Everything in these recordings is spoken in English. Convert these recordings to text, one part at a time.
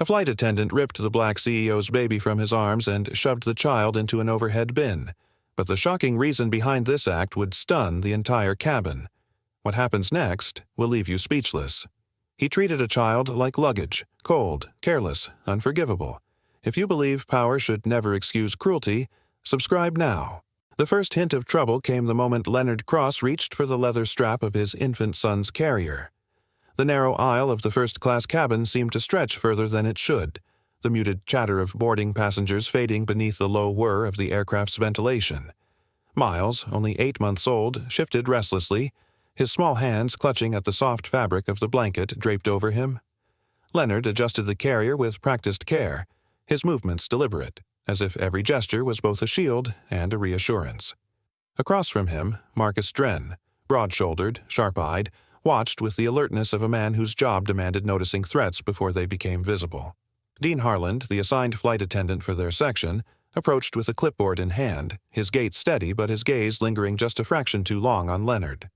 A flight attendant ripped the black CEO's baby from his arms and shoved the child into an overhead bin. But the shocking reason behind this act would stun the entire cabin. What happens next will leave you speechless. He treated a child like luggage, cold, careless, unforgivable. If you believe power should never excuse cruelty, subscribe now. The first hint of trouble came the moment Leonard Cross reached for the leather strap of his infant son's carrier. The narrow aisle of the first-class cabin seemed to stretch further than it should, the muted chatter of boarding passengers fading beneath the low whir of the aircraft's ventilation. Miles, only 8 months old, shifted restlessly, his small hands clutching at the soft fabric of the blanket draped over him. Leonard adjusted the carrier with practiced care, his movements deliberate, as if every gesture was both a shield and a reassurance. Across from him, Marcus Dren, broad-shouldered, sharp-eyed, watched with the alertness of a man whose job demanded noticing threats before they became visible. Dean Harland, the assigned flight attendant for their section, approached with a clipboard in hand, his gait steady but his gaze lingering just a fraction too long on Leonard.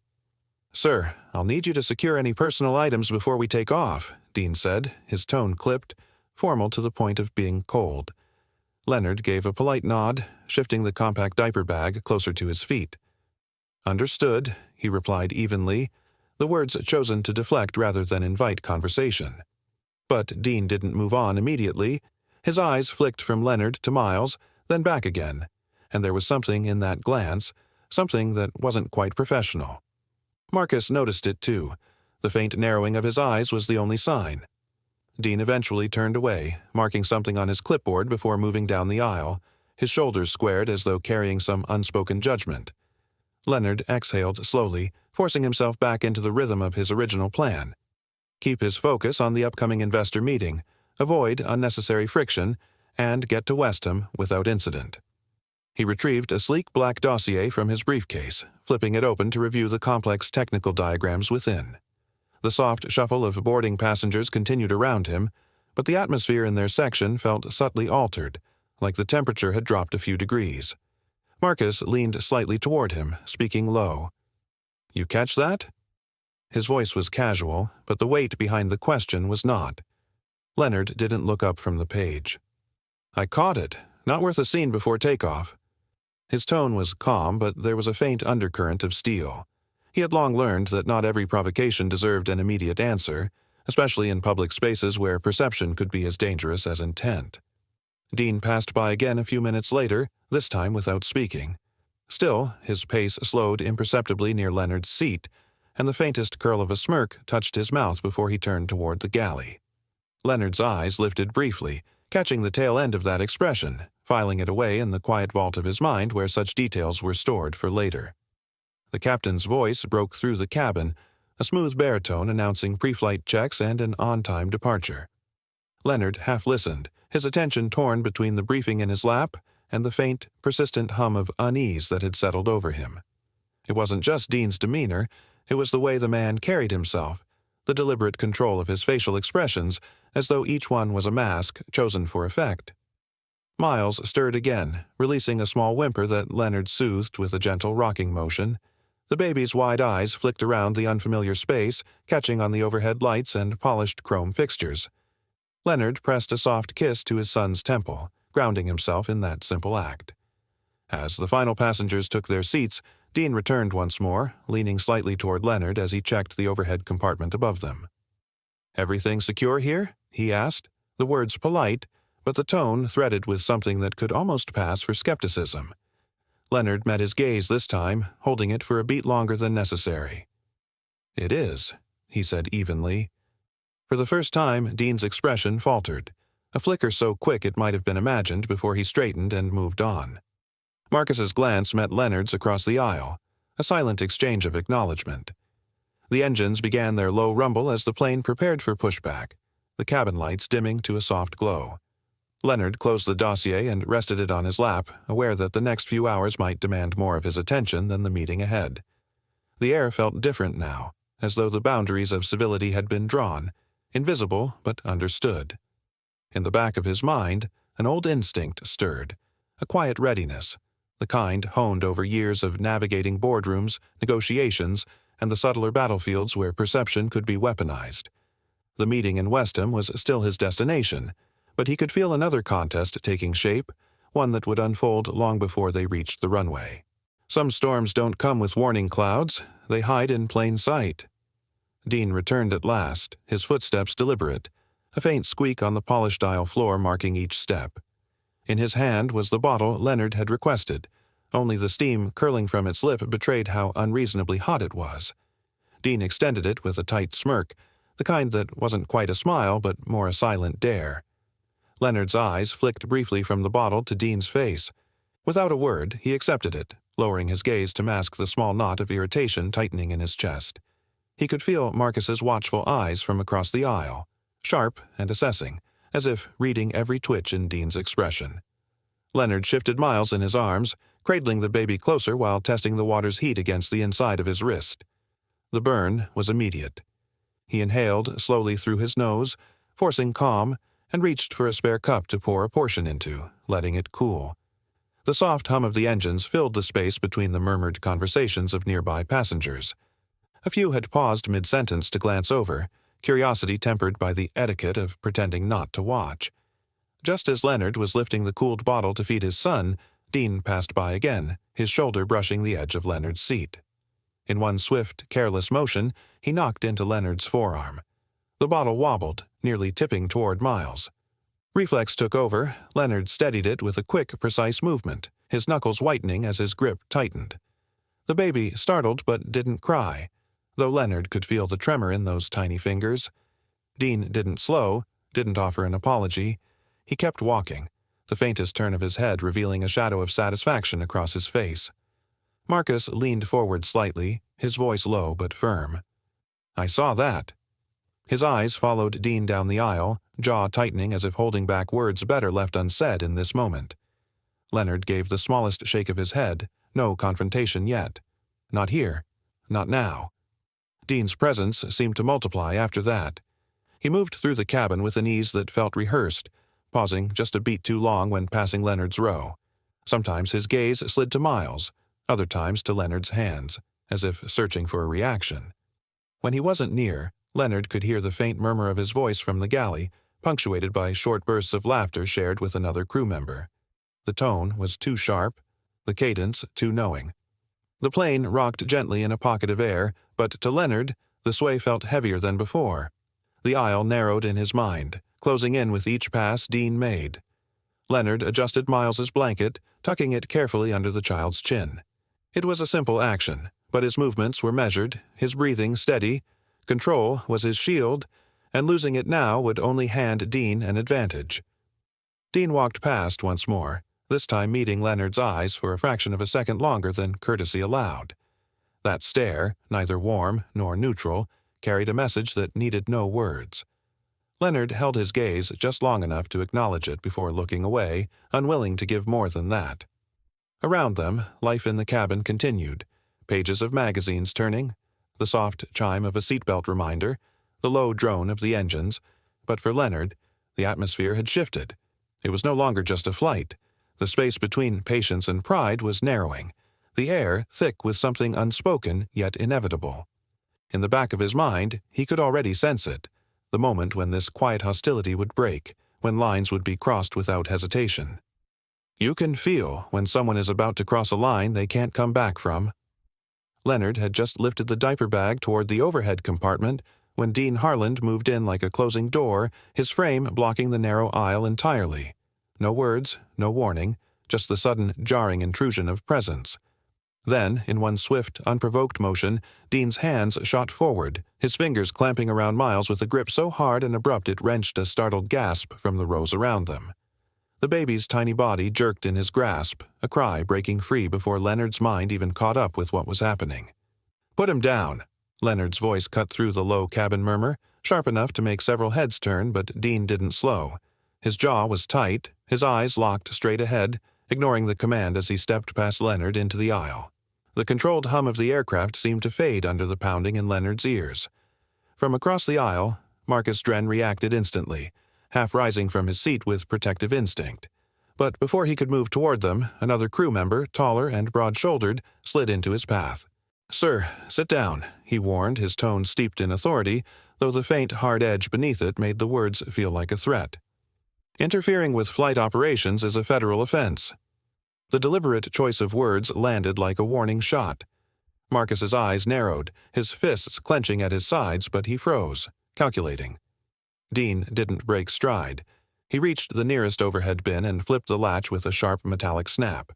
"Sir, I'll need you to secure any personal items before we take off," Dean said, his tone clipped, formal to the point of being cold. Leonard gave a polite nod, shifting the compact diaper bag closer to his feet. "Understood," he replied evenly, the words chosen to deflect rather than invite conversation. But Dean didn't move on immediately. His eyes flicked from Leonard to Miles, then back again, and there was something in that glance, something that wasn't quite professional. Marcus noticed it too. The faint narrowing of his eyes was the only sign. Dean eventually turned away, marking something on his clipboard before moving down the aisle, his shoulders squared as though carrying some unspoken judgment. Leonard exhaled slowly, forcing himself back into the rhythm of his original plan. Keep his focus on the upcoming investor meeting, avoid unnecessary friction, and get to Westham without incident. He retrieved a sleek black dossier from his briefcase, flipping it open to review the complex technical diagrams within. The soft shuffle of boarding passengers continued around him, but the atmosphere in their section felt subtly altered, like the temperature had dropped a few degrees. Marcus leaned slightly toward him, speaking low. "You catch that?" His voice was casual, but the weight behind the question was not. Leonard didn't look up from the page. "I caught it. Not worth a scene before takeoff." His tone was calm, but there was a faint undercurrent of steel. He had long learned that not every provocation deserved an immediate answer, especially in public spaces where perception could be as dangerous as intent. Dean passed by again a few minutes later, this time without speaking. Still, his pace slowed imperceptibly near Leonard's seat, and the faintest curl of a smirk touched his mouth before he turned toward the galley. Leonard's eyes lifted briefly, catching the tail end of that expression, filing it away in the quiet vault of his mind where such details were stored for later. The captain's voice broke through the cabin, a smooth baritone announcing pre-flight checks and an on-time departure. Leonard half listened, his attention torn between the briefing in his lap and the faint, persistent hum of unease that had settled over him. It wasn't just Dean's demeanor, it was the way the man carried himself, the deliberate control of his facial expressions, as though each one was a mask chosen for effect. Miles stirred again, releasing a small whimper that Leonard soothed with a gentle rocking motion. The baby's wide eyes flicked around the unfamiliar space, catching on the overhead lights and polished chrome fixtures. Leonard pressed a soft kiss to his son's temple, grounding himself in that simple act. As the final passengers took their seats, Dean returned once more, leaning slightly toward Leonard as he checked the overhead compartment above them. "Everything secure here?" he asked, the words polite, but the tone threaded with something that could almost pass for skepticism. Leonard met his gaze this time, holding it for a beat longer than necessary. "It is," he said evenly. For the first time, Dean's expression faltered, a flicker so quick it might have been imagined before he straightened and moved on. Marcus's glance met Leonard's across the aisle, a silent exchange of acknowledgement. The engines began their low rumble as the plane prepared for pushback, the cabin lights dimming to a soft glow. Leonard closed the dossier and rested it on his lap, aware that the next few hours might demand more of his attention than the meeting ahead. The air felt different now, as though the boundaries of civility had been drawn, invisible but understood. In the back of his mind, an old instinct stirred, a quiet readiness, the kind honed over years of navigating boardrooms, negotiations, and the subtler battlefields where perception could be weaponized. The meeting in Westham was still his destination, but he could feel another contest taking shape, one that would unfold long before they reached the runway. Some storms don't come with warning clouds, they hide in plain sight. Dean returned at last, his footsteps deliberate, a faint squeak on the polished tile floor marking each step. In his hand was the bottle Leonard had requested, only the steam curling from its lip betrayed how unreasonably hot it was. Dean extended it with a tight smirk, the kind that wasn't quite a smile but more a silent dare. Leonard's eyes flicked briefly from the bottle to Dean's face. Without a word, he accepted it, lowering his gaze to mask the small knot of irritation tightening in his chest. He could feel Marcus's watchful eyes from across the aisle, sharp and assessing, as if reading every twitch in Dean's expression. Leonard shifted Miles in his arms, cradling the baby closer while testing the water's heat against the inside of his wrist. The burn was immediate. He inhaled slowly through his nose, forcing calm, and reached for a spare cup to pour a portion into, letting it cool. The soft hum of the engines filled the space between the murmured conversations of nearby passengers. A few had paused mid-sentence to glance over, curiosity tempered by the etiquette of pretending not to watch. Just as Leonard was lifting the cooled bottle to feed his son, Dean passed by again, his shoulder brushing the edge of Leonard's seat. In one swift, careless motion, he knocked into Leonard's forearm. The bottle wobbled, nearly tipping toward Miles. Reflex took over. Leonard steadied it with a quick, precise movement, his knuckles whitening as his grip tightened. The baby startled but didn't cry, though Leonard could feel the tremor in those tiny fingers. Dean didn't slow, didn't offer an apology. He kept walking, the faintest turn of his head revealing a shadow of satisfaction across his face. Marcus leaned forward slightly, his voice low but firm. "I saw that." His eyes followed Dean down the aisle, jaw tightening as if holding back words better left unsaid in this moment. Leonard gave the smallest shake of his head, no confrontation yet. Not here. Not now. Dean's presence seemed to multiply after that. He moved through the cabin with an ease that felt rehearsed, pausing just a beat too long when passing Leonard's row. Sometimes his gaze slid to Miles, other times to Leonard's hands, as if searching for a reaction. When he wasn't near, Leonard could hear the faint murmur of his voice from the galley, punctuated by short bursts of laughter shared with another crew member. The tone was too sharp, the cadence too knowing. The plane rocked gently in a pocket of air, but to Leonard, the sway felt heavier than before. The aisle narrowed in his mind, closing in with each pass Dean made. Leonard adjusted Miles's blanket, tucking it carefully under the child's chin. It was a simple action, but his movements were measured, his breathing steady. Control was his shield, and losing it now would only hand Dean an advantage. Dean walked past once more, this time meeting Leonard's eyes for a fraction of a second longer than courtesy allowed. That stare, neither warm nor neutral, carried a message that needed no words. Leonard held his gaze just long enough to acknowledge it before looking away, unwilling to give more than that. Around them, life in the cabin continued, pages of magazines turning, the soft chime of a seatbelt reminder, the low drone of the engines, but for Leonard, the atmosphere had shifted. It was no longer just a flight. The space between patience and pride was narrowing, the air thick with something unspoken yet inevitable. In the back of his mind, he could already sense it, the moment when this quiet hostility would break, when lines would be crossed without hesitation. You can feel when someone is about to cross a line they can't come back from. Leonard had just lifted the diaper bag toward the overhead compartment when Dean Harland moved in like a closing door, his frame blocking the narrow aisle entirely. No words, no warning, just the sudden, jarring intrusion of presence. Then, in one swift, unprovoked motion, Dean's hands shot forward, his fingers clamping around Miles with a grip so hard and abrupt it wrenched a startled gasp from the rows around them. The baby's tiny body jerked in his grasp, a cry breaking free before Leonard's mind even caught up with what was happening. "Put him down!" Leonard's voice cut through the low cabin murmur, sharp enough to make several heads turn, but Dean didn't slow. His jaw was tight, his eyes locked straight ahead, ignoring the command as he stepped past Leonard into the aisle. The controlled hum of the aircraft seemed to fade under the pounding in Leonard's ears. From across the aisle, Marcus Dren reacted instantly, half rising from his seat with protective instinct. But before he could move toward them, another crew member, taller and broad-shouldered, slid into his path. "Sir, sit down," he warned, his tone steeped in authority, though the faint, hard edge beneath it made the words feel like a threat. Interfering with flight operations is a federal offense. The deliberate choice of words landed like a warning shot. Marcus's eyes narrowed, his fists clenching at his sides, but he froze, calculating. Dean didn't break stride. He reached the nearest overhead bin and flipped the latch with a sharp metallic snap.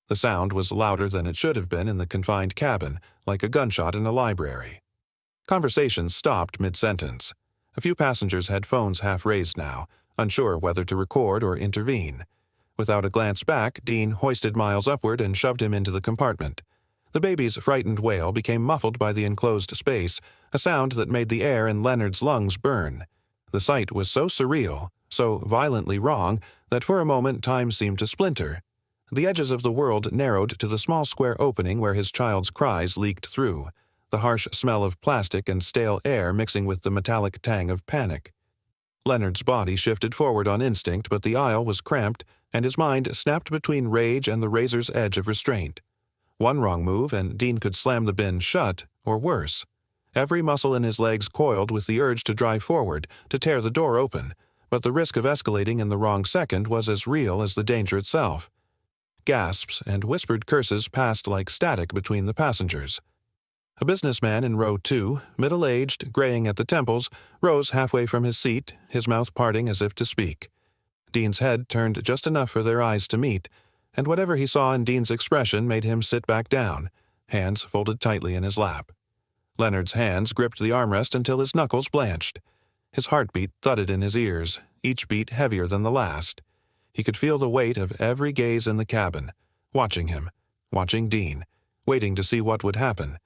The sound was louder than it should have been in the confined cabin, like a gunshot in a library. Conversation stopped mid-sentence. A few passengers had phones half raised now, unsure whether to record or intervene. Without a glance back, Dean hoisted Miles upward and shoved him into the compartment. The baby's frightened wail became muffled by the enclosed space, a sound that made the air in Leonard's lungs burn. The sight was so surreal, so violently wrong, that for a moment time seemed to splinter. The edges of the world narrowed to the small square opening where his child's cries leaked through, the harsh smell of plastic and stale air mixing with the metallic tang of panic. Leonard's body shifted forward on instinct, but the aisle was cramped, and his mind snapped between rage and the razor's edge of restraint. One wrong move, and Dean could slam the bin shut, or worse. Every muscle in his legs coiled with the urge to drive forward, to tear the door open, but the risk of escalating in the wrong second was as real as the danger itself. Gasps and whispered curses passed like static between the passengers. A businessman in row 2, middle-aged, graying at the temples, rose halfway from his seat, his mouth parting as if to speak. Dean's head turned just enough for their eyes to meet, and whatever he saw in Dean's expression made him sit back down, hands folded tightly in his lap. Leonard's hands gripped the armrest until his knuckles blanched. His heartbeat thudded in his ears, each beat heavier than the last. He could feel the weight of every gaze in the cabin, watching him, watching Dean, waiting to see what would happen.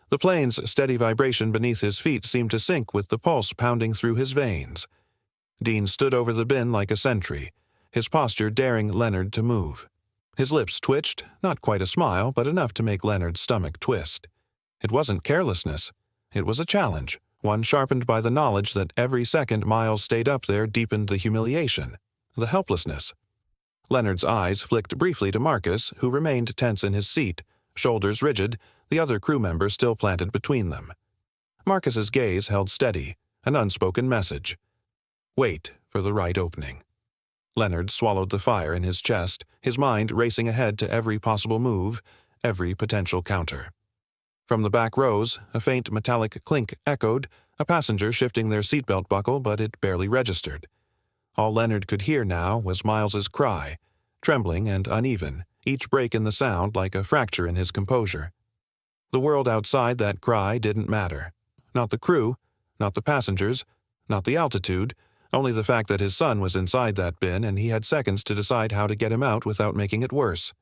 The plane's steady vibration beneath his feet seemed to sync with the pulse pounding through his veins. Dean stood over the bin like a sentry, his posture daring Leonard to move. His lips twitched, not quite a smile, but enough to make Leonard's stomach twist. It wasn't carelessness. It was a challenge, one sharpened by the knowledge that every second Miles stayed up there deepened the humiliation, the helplessness. Leonard's eyes flicked briefly to Marcus, who remained tense in his seat, shoulders rigid, the other crew member still planted between them. Marcus's gaze held steady, an unspoken message. Wait for the right opening. Leonard swallowed the fire in his chest, his mind racing ahead to every possible move, every potential counter. From the back rows, a faint metallic clink echoed, a passenger shifting their seatbelt buckle, but it barely registered. All Leonard could hear now was Miles's cry, trembling and uneven, each break in the sound like a fracture in his composure. The world outside that cry didn't matter. Not the crew, not the passengers, not the altitude, only the fact that his son was inside that bin and he had seconds to decide how to get him out without making it worse.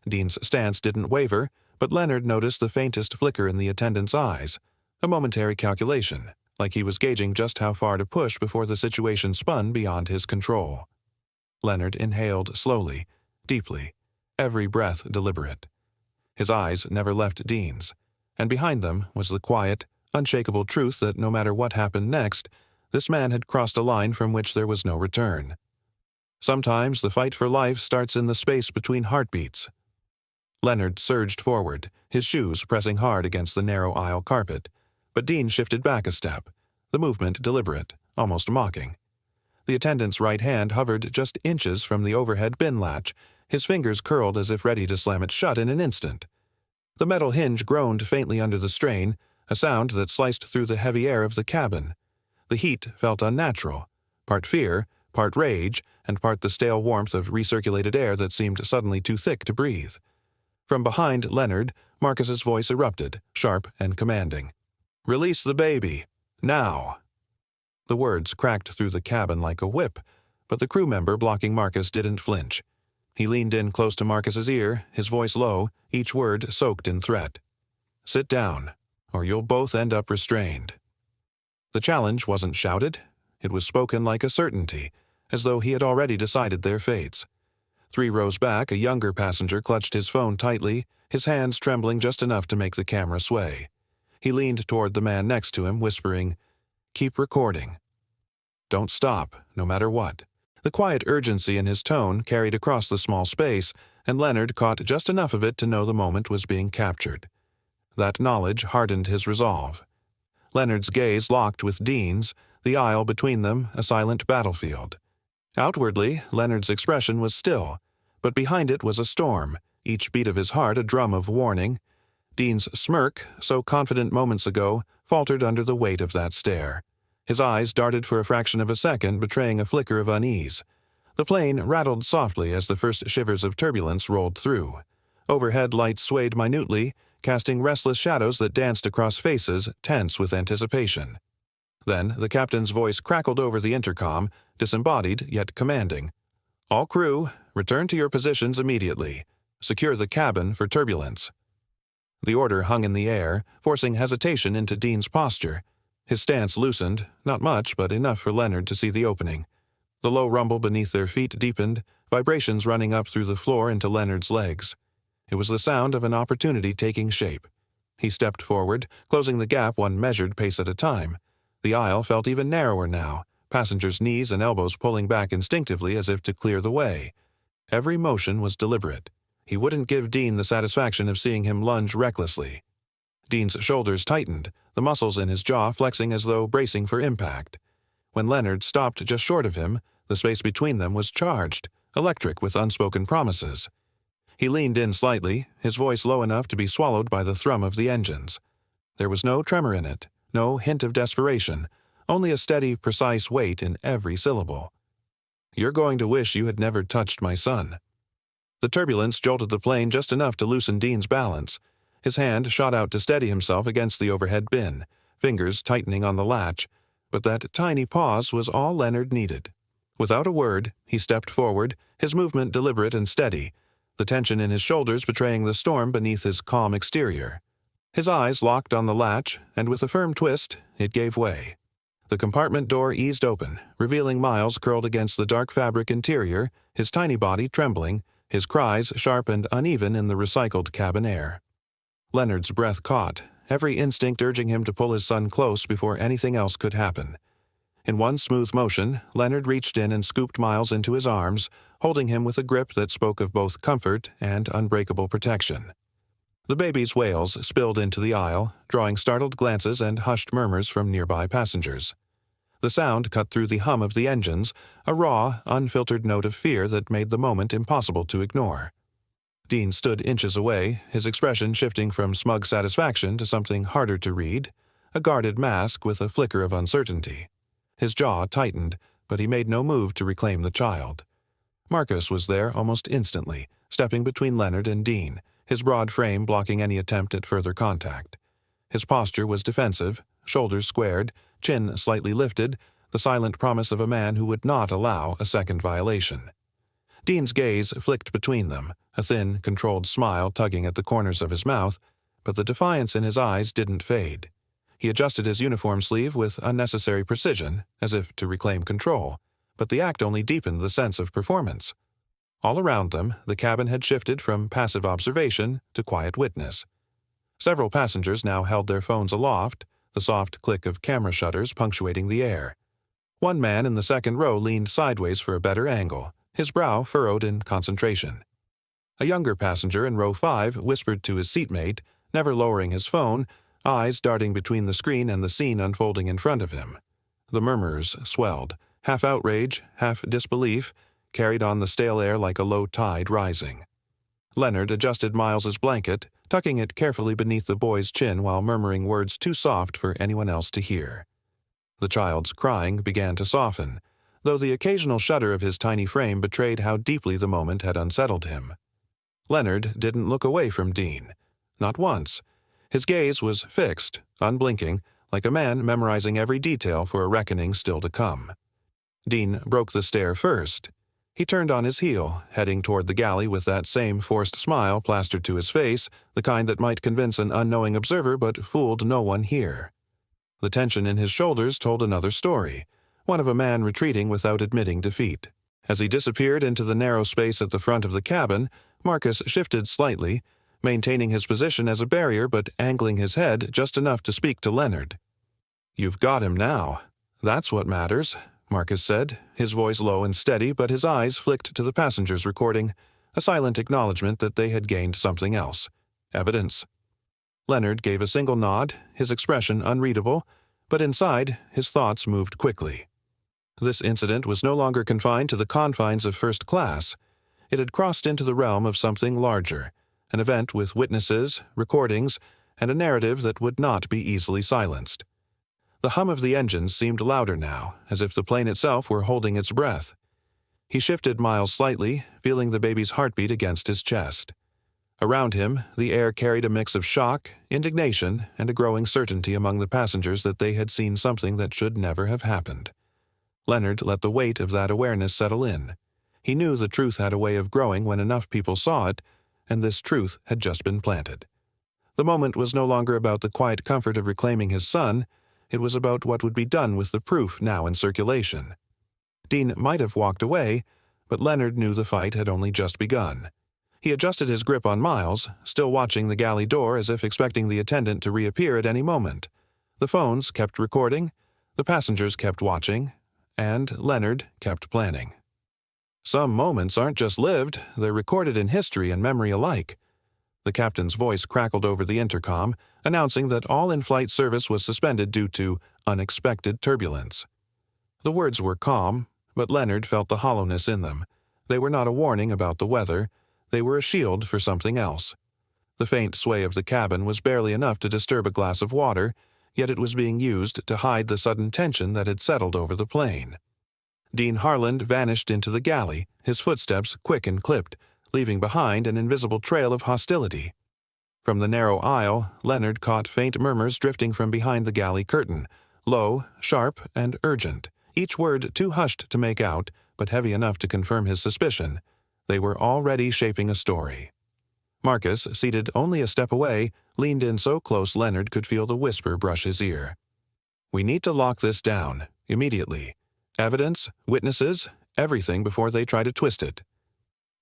Dean's stance didn't waver, but Leonard noticed the faintest flicker in the attendant's eyes, a momentary calculation, like he was gauging just how far to push before the situation spun beyond his control. Leonard inhaled slowly, deeply, every breath deliberate. His eyes never left Dean's, and behind them was the quiet, unshakable truth that no matter what happened next, this man had crossed a line from which there was no return. Sometimes the fight for life starts in the space between heartbeats. Leonard surged forward, his shoes pressing hard against the narrow aisle carpet, but Dean shifted back a step, the movement deliberate, almost mocking. The attendant's right hand hovered just inches from the overhead bin latch, his fingers curled as if ready to slam it shut in an instant. The metal hinge groaned faintly under the strain, a sound that sliced through the heavy air of the cabin. The heat felt unnatural, part fear, part rage, and part the stale warmth of recirculated air that seemed suddenly too thick to breathe. From behind Leonard, Marcus's voice erupted, sharp and commanding. "Release the baby. Now." The words cracked through the cabin like a whip, but the crew member blocking Marcus didn't flinch. He leaned in close to Marcus's ear, his voice low, each word soaked in threat. "Sit down, or you'll both end up restrained." The challenge wasn't shouted. It was spoken like a certainty, as though he had already decided their fates. 3 rows back, a younger passenger clutched his phone tightly, his hands trembling just enough to make the camera sway. He leaned toward the man next to him, whispering, "Keep recording. Don't stop, no matter what." The quiet urgency in his tone carried across the small space, and Leonard caught just enough of it to know the moment was being captured. That knowledge hardened his resolve. Leonard's gaze locked with Dean's, the aisle between them a silent battlefield. Outwardly, Leonard's expression was still, but behind it was a storm, each beat of his heart a drum of warning. Dean's smirk, so confident moments ago, faltered under the weight of that stare. His eyes darted for a fraction of a second, betraying a flicker of unease. The plane rattled softly as the first shivers of turbulence rolled through. Overhead lights swayed minutely, casting restless shadows that danced across faces tense with anticipation. Then the captain's voice crackled over the intercom, disembodied yet commanding. "All crew, return to your positions immediately. Secure the cabin for turbulence." The order hung in the air, forcing hesitation into Dean's posture. His stance loosened, not much, but enough for Leonard to see the opening. The low rumble beneath their feet deepened, vibrations running up through the floor into Leonard's legs. It was the sound of an opportunity taking shape. He stepped forward, closing the gap one measured pace at a time. The aisle felt even narrower now, passengers' knees and elbows pulling back instinctively as if to clear the way. Every motion was deliberate. He wouldn't give Dean the satisfaction of seeing him lunge recklessly. Dean's shoulders tightened, the muscles in his jaw flexing as though bracing for impact. When Leonard stopped just short of him, the space between them was charged, electric with unspoken promises. He leaned in slightly, his voice low enough to be swallowed by the thrum of the engines. There was no tremor in it, no hint of desperation, only a steady, precise weight in every syllable. "You're going to wish you had never touched my son." The turbulence jolted the plane just enough to loosen Dean's balance. His hand shot out to steady himself against the overhead bin, fingers tightening on the latch, but that tiny pause was all Leonard needed. Without a word, he stepped forward, his movement deliberate and steady, the tension in his shoulders betraying the storm beneath his calm exterior. His eyes locked on the latch, and with a firm twist, it gave way. The compartment door eased open, revealing Miles curled against the dark fabric interior, his tiny body trembling, his cries sharp and uneven in the recycled cabin air. Leonard's breath caught, every instinct urging him to pull his son close before anything else could happen. In one smooth motion, Leonard reached in and scooped Miles into his arms, holding him with a grip that spoke of both comfort and unbreakable protection. The baby's wails spilled into the aisle, drawing startled glances and hushed murmurs from nearby passengers. The sound cut through the hum of the engines, a raw, unfiltered note of fear that made the moment impossible to ignore. Dean stood inches away, his expression shifting from smug satisfaction to something harder to read, a guarded mask with a flicker of uncertainty. His jaw tightened, but he made no move to reclaim the child. Marcus was there almost instantly, stepping between Leonard and Dean, his broad frame blocking any attempt at further contact. His posture was defensive, shoulders squared, chin slightly lifted, the silent promise of a man who would not allow a second violation. Dean's gaze flicked between them, a thin, controlled smile tugging at the corners of his mouth, but the defiance in his eyes didn't fade. He adjusted his uniform sleeve with unnecessary precision, as if to reclaim control, but the act only deepened the sense of performance. All around them, the cabin had shifted from passive observation to quiet witness. Several passengers now held their phones aloft, the soft click of camera shutters punctuating the air. One man in the second row leaned sideways for a better angle, his brow furrowed in concentration. A younger passenger in row 5 whispered to his seatmate, never lowering his phone, eyes darting between the screen and the scene unfolding in front of him. The murmurs swelled, half outrage, half disbelief, carried on the stale air like a low tide rising. Leonard adjusted Miles's blanket, tucking it carefully beneath the boy's chin while murmuring words too soft for anyone else to hear. The child's crying began to soften, though the occasional shudder of his tiny frame betrayed how deeply the moment had unsettled him. Leonard didn't look away from Dean. Not once. His gaze was fixed, unblinking, like a man memorizing every detail for a reckoning still to come. Dean broke the stare first. He turned on his heel, heading toward the galley with that same forced smile plastered to his face, the kind that might convince an unknowing observer but fooled no one here. The tension in his shoulders told another story, one of a man retreating without admitting defeat. As he disappeared into the narrow space at the front of the cabin, Marcus shifted slightly, maintaining his position as a barrier but angling his head just enough to speak to Leonard. "You've got him now. That's what matters," Marcus said, his voice low and steady, but his eyes flicked to the passengers recording, a silent acknowledgement that they had gained something else. Evidence. Leonard gave a single nod, his expression unreadable, But inside, his thoughts moved quickly. This incident was no longer confined to the confines of first class. It had crossed into the realm of something larger, an event with witnesses, recordings, and a narrative that would not be easily silenced. The hum of the engines seemed louder now, as if the plane itself were holding its breath. He shifted Miles slightly, feeling the baby's heartbeat against his chest. Around him, the air carried a mix of shock, indignation, and a growing certainty among the passengers that they had seen something that should never have happened. Leonard let the weight of that awareness settle in. He knew the truth had a way of growing when enough people saw it, and this truth had just been planted. The moment was no longer about the quiet comfort of reclaiming his son. It was about what would be done with the proof now in circulation. Dean might have walked away, but Leonard knew the fight had only just begun. He adjusted his grip on Miles, still watching the galley door as if expecting the attendant to reappear at any moment. The phones kept recording, the passengers kept watching, and Leonard kept planning. Some moments aren't just lived, they're recorded in history and memory alike. The captain's voice crackled over the intercom, announcing that all in-flight service was suspended due to unexpected turbulence. The words were calm, but Leonard felt the hollowness in them. They were not a warning about the weather, they were a shield for something else. The faint sway of the cabin was barely enough to disturb a glass of water, yet it was being used to hide the sudden tension that had settled over the plane. Dean Harland vanished into the galley, his footsteps quick and clipped, leaving behind an invisible trail of hostility. From the narrow aisle, Leonard caught faint murmurs drifting from behind the galley curtain, low, sharp, and urgent, each word too hushed to make out, but heavy enough to confirm his suspicion. They were already shaping a story. Marcus, seated only a step away, leaned in so close Leonard could feel the whisper brush his ear. "We need to lock this down, immediately. Evidence, witnesses, everything before they try to twist it."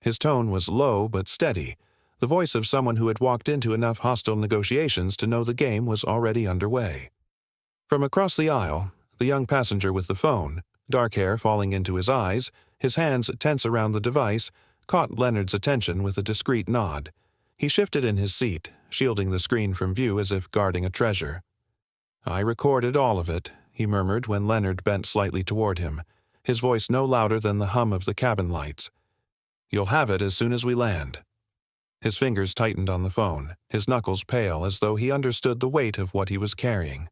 His tone was low but steady, the voice of someone who had walked into enough hostile negotiations to know the game was already underway. From across the aisle, the young passenger with the phone, dark hair falling into his eyes, his hands tense around the device, caught Leonard's attention with a discreet nod. He shifted in his seat, shielding the screen from view as if guarding a treasure. "I recorded all of it," he murmured when Leonard bent slightly toward him, his voice no louder than the hum of the cabin lights. "You'll have it as soon as we land." His fingers tightened on the phone, his knuckles pale as though he understood the weight of what he was carrying.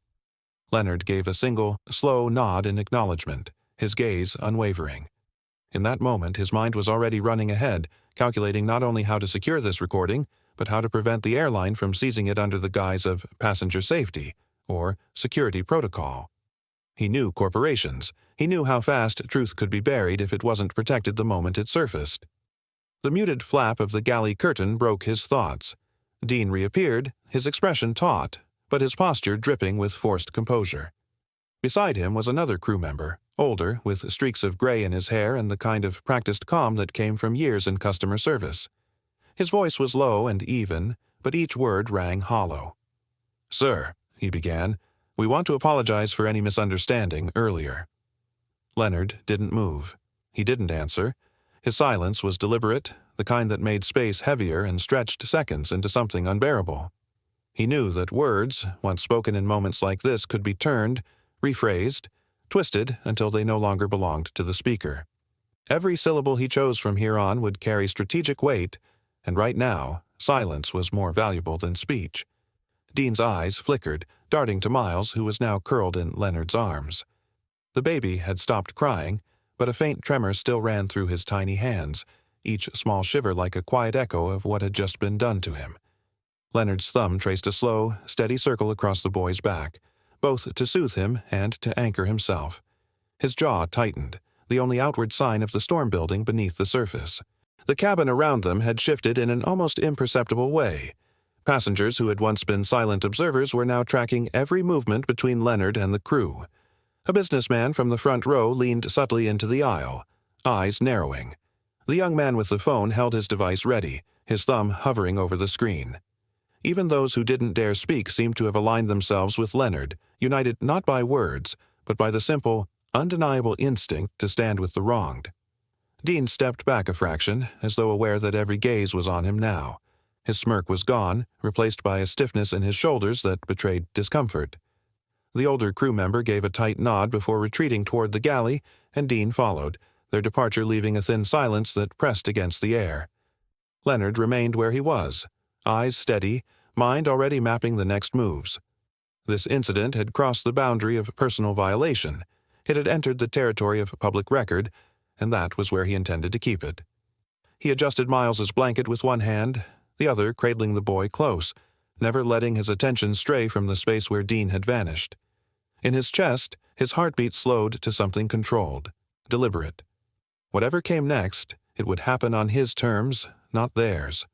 Leonard gave a single, slow nod in acknowledgement, his gaze unwavering. In that moment, his mind was already running ahead, calculating not only how to secure this recording, but how to prevent the airline from seizing it under the guise of passenger safety or security protocol. He knew corporations. He knew how fast truth could be buried if it wasn't protected the moment it surfaced. The muted flap of the galley curtain broke his thoughts. Dean reappeared, his expression taut, but his posture dripping with forced composure. Beside him was another crew member, older, with streaks of gray in his hair and the kind of practiced calm that came from years in customer service. His voice was low and even, but each word rang hollow. "Sir," he began, "we want to apologize for any misunderstanding earlier." Leonard didn't move. He didn't answer. His silence was deliberate, the kind that made space heavier and stretched seconds into something unbearable. He knew that words, once spoken in moments like this, could be turned, rephrased, twisted until they no longer belonged to the speaker. Every syllable he chose from here on would carry strategic weight, and right now, silence was more valuable than speech. Dean's eyes flickered, darting to Miles, who was now curled in Leonard's arms. The baby had stopped crying, but a faint tremor still ran through his tiny hands, each small shiver like a quiet echo of what had just been done to him. Leonard's thumb traced a slow, steady circle across the boy's back, both to soothe him and to anchor himself. His jaw tightened, the only outward sign of the storm building beneath the surface. The cabin around them had shifted in an almost imperceptible way. Passengers who had once been silent observers were now tracking every movement between Leonard and the crew. A businessman from the front row leaned subtly into the aisle, eyes narrowing. The young man with the phone held his device ready, his thumb hovering over the screen. Even those who didn't dare speak seemed to have aligned themselves with Leonard, united not by words, but by the simple, undeniable instinct to stand with the wronged. Dean stepped back a fraction, as though aware that every gaze was on him now. His smirk was gone, replaced by a stiffness in his shoulders that betrayed discomfort. The older crew member gave a tight nod before retreating toward the galley, and Dean followed, their departure leaving a thin silence that pressed against the air. Leonard remained where he was, eyes steady, mind already mapping the next moves. This incident had crossed the boundary of personal violation. It had entered the territory of public record, and that was where he intended to keep it. He adjusted Miles's blanket with one hand, the other cradling the boy close, never letting his attention stray from the space where Dean had vanished. In his chest, his heartbeat slowed to something controlled, deliberate. Whatever came next, it would happen on his terms, not theirs.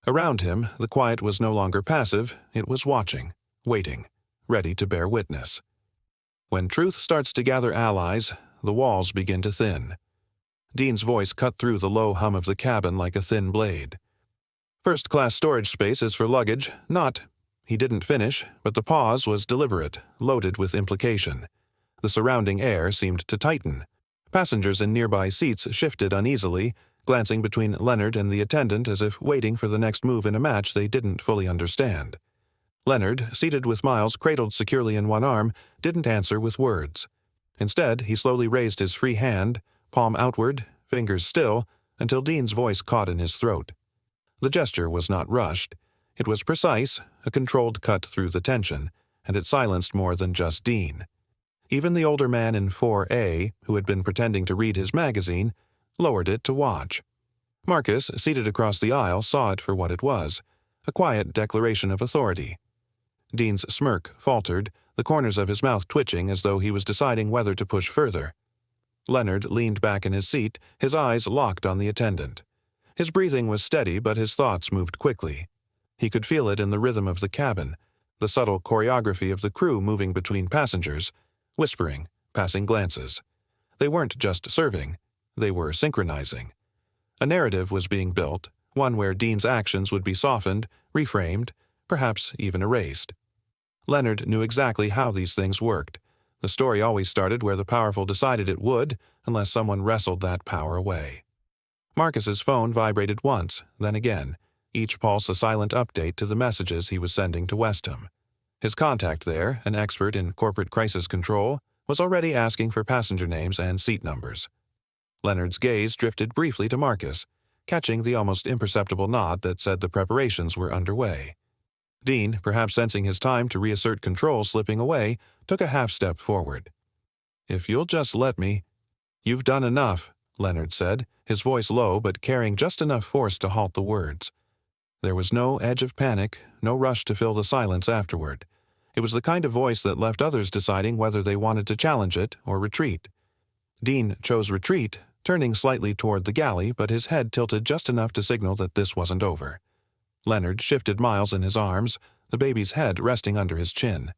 Around him, the quiet was no longer passive, it was watching, waiting, ready to bear witness. When truth starts to gather allies, the walls begin to thin. Dean's voice cut through the low hum of the cabin like a thin blade. First-class storage space is for luggage, not... He didn't finish, but the pause was deliberate, loaded with implication. The surrounding air seemed to tighten. Passengers in nearby seats shifted uneasily, glancing between Leonard and the attendant as if waiting for the next move in a match they didn't fully understand. Leonard, seated with Miles cradled securely in one arm, didn't answer with words. Instead, he slowly raised his free hand, palm outward, fingers still, until Dean's voice caught in his throat. The gesture was not rushed. It was precise, a controlled cut through the tension, and it silenced more than just Dean. Even the older man in 4A, who had been pretending to read his magazine, lowered it to watch. Marcus, seated across the aisle, saw it for what it was, a quiet declaration of authority. Dean's smirk faltered, the corners of his mouth twitching as though he was deciding whether to push further. Leonard leaned back in his seat, his eyes locked on the attendant. His breathing was steady, but his thoughts moved quickly. He could feel it in the rhythm of the cabin, the subtle choreography of the crew moving between passengers, whispering, passing glances. They weren't just serving, they were synchronizing. A narrative was being built, one where Dean's actions would be softened, reframed, perhaps even erased. Leonard knew exactly how these things worked. The story always started where the powerful decided it would, unless someone wrestled that power away. Marcus's phone vibrated once, then again, each pulse a silent update to the messages he was sending to Westham. His contact there, an expert in corporate crisis control, was already asking for passenger names and seat numbers. Leonard's gaze drifted briefly to Marcus, catching the almost imperceptible nod that said the preparations were underway. Dean, perhaps sensing his time to reassert control slipping away, took a half-step forward. "If you'll just let me—" "You've done enough," Leonard said, his voice low but carrying just enough force to halt the words. There was no edge of panic, no rush to fill the silence afterward. It was the kind of voice that left others deciding whether they wanted to challenge it or retreat. Dean chose retreat, turning slightly toward the galley, but his head tilted just enough to signal that this wasn't over. Leonard shifted Miles in his arms, the baby's head resting under his chin.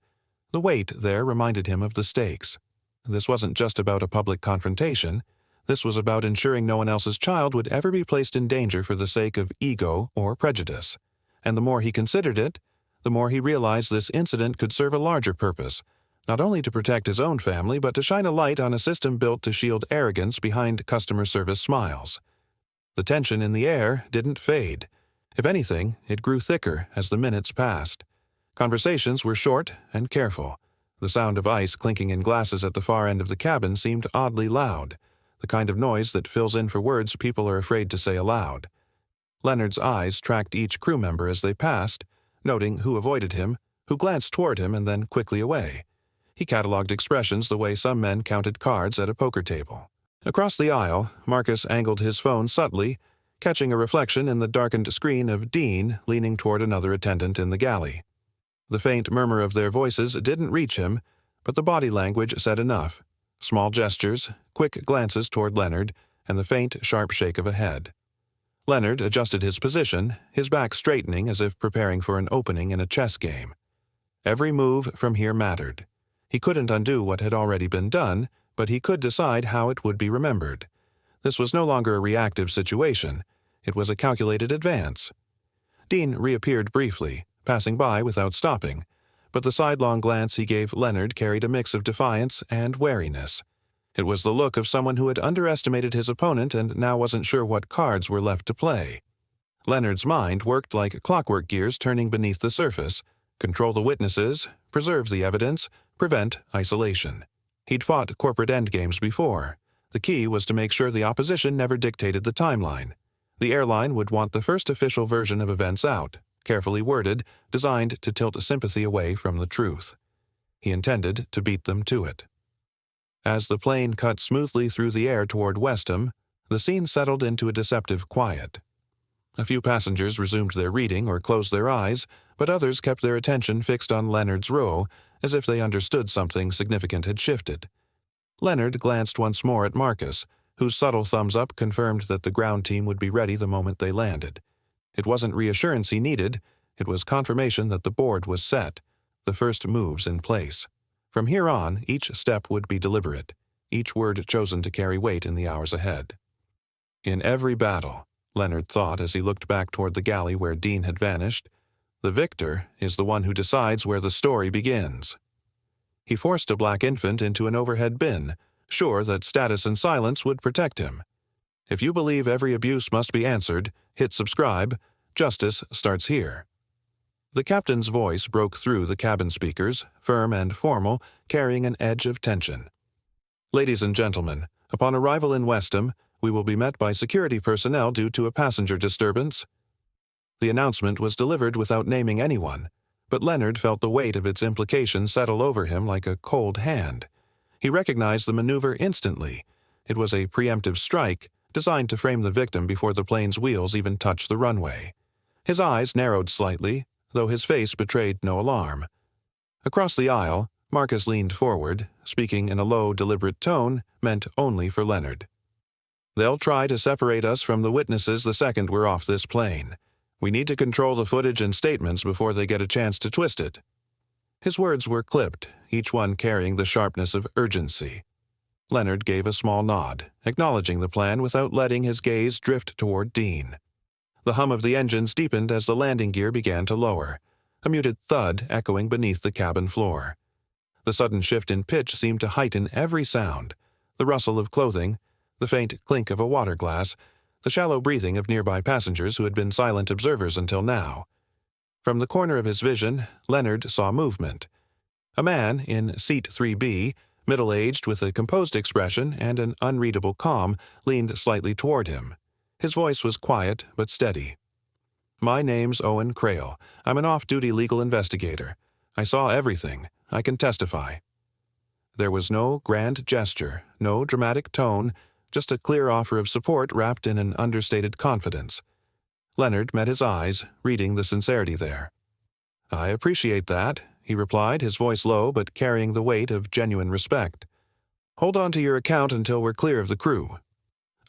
The weight there reminded him of the stakes. This wasn't just about a public confrontation. This was about ensuring no one else's child would ever be placed in danger for the sake of ego or prejudice. And the more he considered it, the more he realized this incident could serve a larger purpose, not only to protect his own family, but to shine a light on a system built to shield arrogance behind customer service smiles. The tension in the air didn't fade. If anything, it grew thicker as the minutes passed. Conversations were short and careful. The sound of ice clinking in glasses at the far end of the cabin seemed oddly loud, the kind of noise that fills in for words people are afraid to say aloud. Leonard's eyes tracked each crew member as they passed, noting who avoided him, who glanced toward him and then quickly away. He catalogued expressions the way some men counted cards at a poker table. Across the aisle, Marcus angled his phone subtly, catching a reflection in the darkened screen of Dean leaning toward another attendant in the galley. The faint murmur of their voices didn't reach him, but the body language said enough. Small gestures, quick glances toward Leonard, and the faint, sharp shake of a head. Leonard adjusted his position, his back straightening as if preparing for an opening in a chess game. Every move from here mattered. He couldn't undo what had already been done, but he could decide how it would be remembered. This was no longer a reactive situation. It was a calculated advance. Dean reappeared briefly, passing by without stopping, but the sidelong glance he gave Leonard carried a mix of defiance and wariness. It was the look of someone who had underestimated his opponent and now wasn't sure what cards were left to play. Leonard's mind worked like clockwork gears turning beneath the surface, control the witnesses, preserve the evidence, Prevent isolation. He'd fought corporate endgames before. The key was to make sure the opposition never dictated the timeline. The airline would want the first official version of events out, carefully worded, designed to tilt sympathy away from the truth. He intended to beat them to it. As the plane cut smoothly through the air toward Westham, the scene settled into a deceptive quiet. A few passengers resumed their reading or closed their eyes, but others kept their attention fixed on Leonard's row, as if they understood something significant had shifted. Leonard glanced once more at Marcus, whose subtle thumbs-up confirmed that the ground team would be ready the moment they landed. It wasn't reassurance he needed, it was confirmation that the board was set, the first moves in place. From here on, each step would be deliberate, each word chosen to carry weight in the hours ahead. In every battle, Leonard thought as he looked back toward the galley where Dean had vanished, the victor is the one who decides where the story begins. He forced a black infant into an overhead bin, sure that status and silence would protect him. If you believe every abuse must be answered, hit subscribe. Justice starts here. The captain's voice broke through the cabin speakers, firm and formal, carrying an edge of tension. Ladies and gentlemen, upon arrival in Westham, we will be met by security personnel due to a passenger disturbance. The announcement was delivered without naming anyone, but Leonard felt the weight of its implication settle over him like a cold hand. He recognized the maneuver instantly. It was a preemptive strike, designed to frame the victim before the plane's wheels even touched the runway. His eyes narrowed slightly, though his face betrayed no alarm. Across the aisle, Marcus leaned forward, speaking in a low, deliberate tone meant only for Leonard. They'll try to separate us from the witnesses the second we're off this plane. We need to control the footage and statements before they get a chance to twist it. His words were clipped, each one carrying the sharpness of urgency. Leonard gave a small nod, acknowledging the plan without letting his gaze drift toward Dean. The hum of the engines deepened as the landing gear began to lower, a muted thud echoing beneath the cabin floor. The sudden shift in pitch seemed to heighten every sound, the rustle of clothing, the faint clink of a water glass, the shallow breathing of nearby passengers who had been silent observers until now. From the corner of his vision, Leonard saw movement. A man in seat 3B, middle-aged with a composed expression and an unreadable calm, leaned slightly toward him. His voice was quiet but steady. "My name's Owen Crail. I'm an off-duty legal investigator. I saw everything. I can testify." There was no grand gesture, no dramatic tone, just a clear offer of support wrapped in an understated confidence. Leonard met his eyes, reading the sincerity there. "I appreciate that," he replied, his voice low but carrying the weight of genuine respect. "Hold on to your account until we're clear of the crew."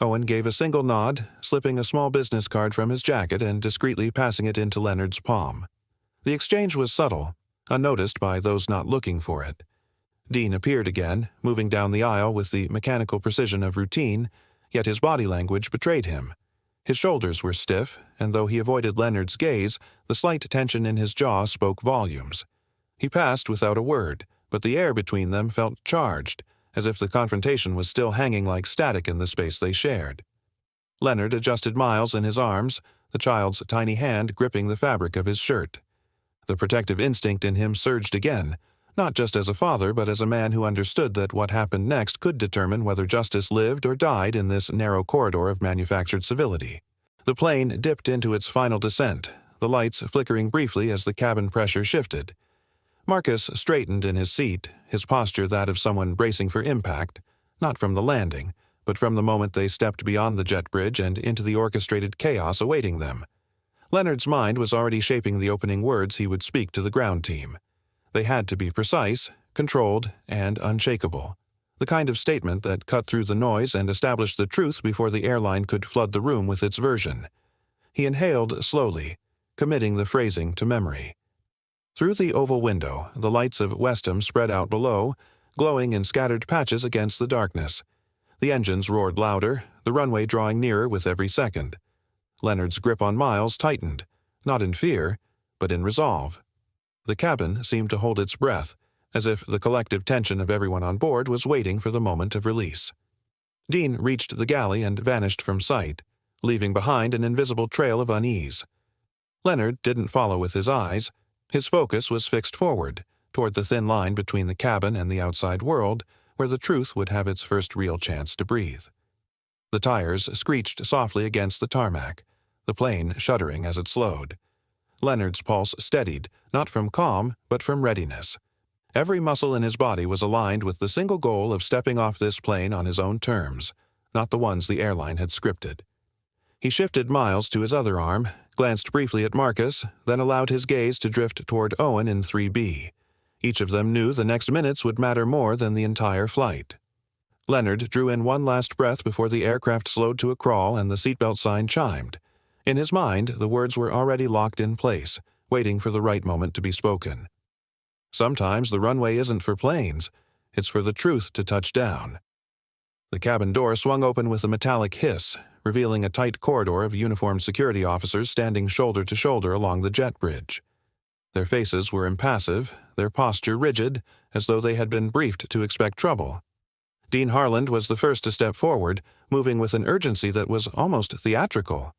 Owen gave a single nod, slipping a small business card from his jacket and discreetly passing it into Leonard's palm. The exchange was subtle, unnoticed by those not looking for it. Dean appeared again, moving down the aisle with the mechanical precision of routine, yet his body language betrayed him. His shoulders were stiff, and though he avoided Leonard's gaze, the slight tension in his jaw spoke volumes. He passed without a word, but the air between them felt charged, as if the confrontation was still hanging like static in the space they shared. Leonard adjusted Miles in his arms, the child's tiny hand gripping the fabric of his shirt. The protective instinct in him surged again, not just as a father but as a man who understood that what happened next could determine whether justice lived or died in this narrow corridor of manufactured civility. The plane dipped into its final descent, the lights flickering briefly as the cabin pressure shifted. Marcus straightened in his seat, his posture that of someone bracing for impact, not from the landing, but from the moment they stepped beyond the jet bridge and into the orchestrated chaos awaiting them. Leonard's mind was already shaping the opening words he would speak to the ground team. They had to be precise, controlled, and unshakable, the kind of statement that cut through the noise and established the truth before the airline could flood the room with its version. He inhaled slowly, committing the phrasing to memory. Through the oval window, the lights of Westham spread out below, glowing in scattered patches against the darkness. The engines roared louder, the runway drawing nearer with every second. Leonard's grip on Miles tightened, not in fear, but in resolve. The cabin seemed to hold its breath, as if the collective tension of everyone on board was waiting for the moment of release. Dean reached the galley and vanished from sight, leaving behind an invisible trail of unease. Leonard didn't follow with his eyes. His focus was fixed forward, toward the thin line between the cabin and the outside world, where the truth would have its first real chance to breathe. The tires screeched softly against the tarmac, the plane shuddering as it slowed. Leonard's pulse steadied, not from calm, but from readiness. Every muscle in his body was aligned with the single goal of stepping off this plane on his own terms, not the ones the airline had scripted. He shifted Miles to his other arm, glanced briefly at Marcus, then allowed his gaze to drift toward Owen in 3B. Each of them knew the next minutes would matter more than the entire flight. Leonard drew in one last breath before the aircraft slowed to a crawl and the seatbelt sign chimed. In his mind, the words were already locked in place, waiting for the right moment to be spoken. Sometimes the runway isn't for planes, it's for the truth to touch down. The cabin door swung open with a metallic hiss, revealing a tight corridor of uniformed security officers standing shoulder to shoulder along the jet bridge. Their faces were impassive, their posture rigid, as though they had been briefed to expect trouble. Dean Harland was the first to step forward, moving with an urgency that was almost theatrical.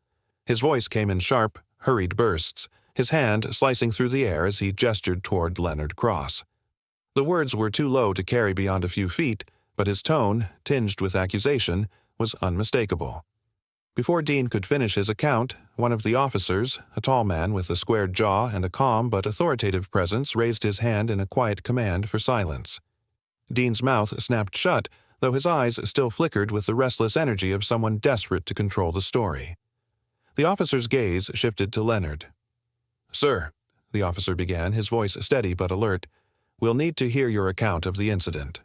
His voice came in sharp, hurried bursts, his hand slicing through the air as he gestured toward Leonard Cross. The words were too low to carry beyond a few feet, but his tone, tinged with accusation, was unmistakable. Before Dean could finish his account, one of the officers, a tall man with a squared jaw and a calm but authoritative presence, raised his hand in a quiet command for silence. Dean's mouth snapped shut, though his eyes still flickered with the restless energy of someone desperate to control the story. The officer's gaze shifted to Leonard. "Sir," the officer began, his voice steady but alert, "we'll need to hear your account of the incident."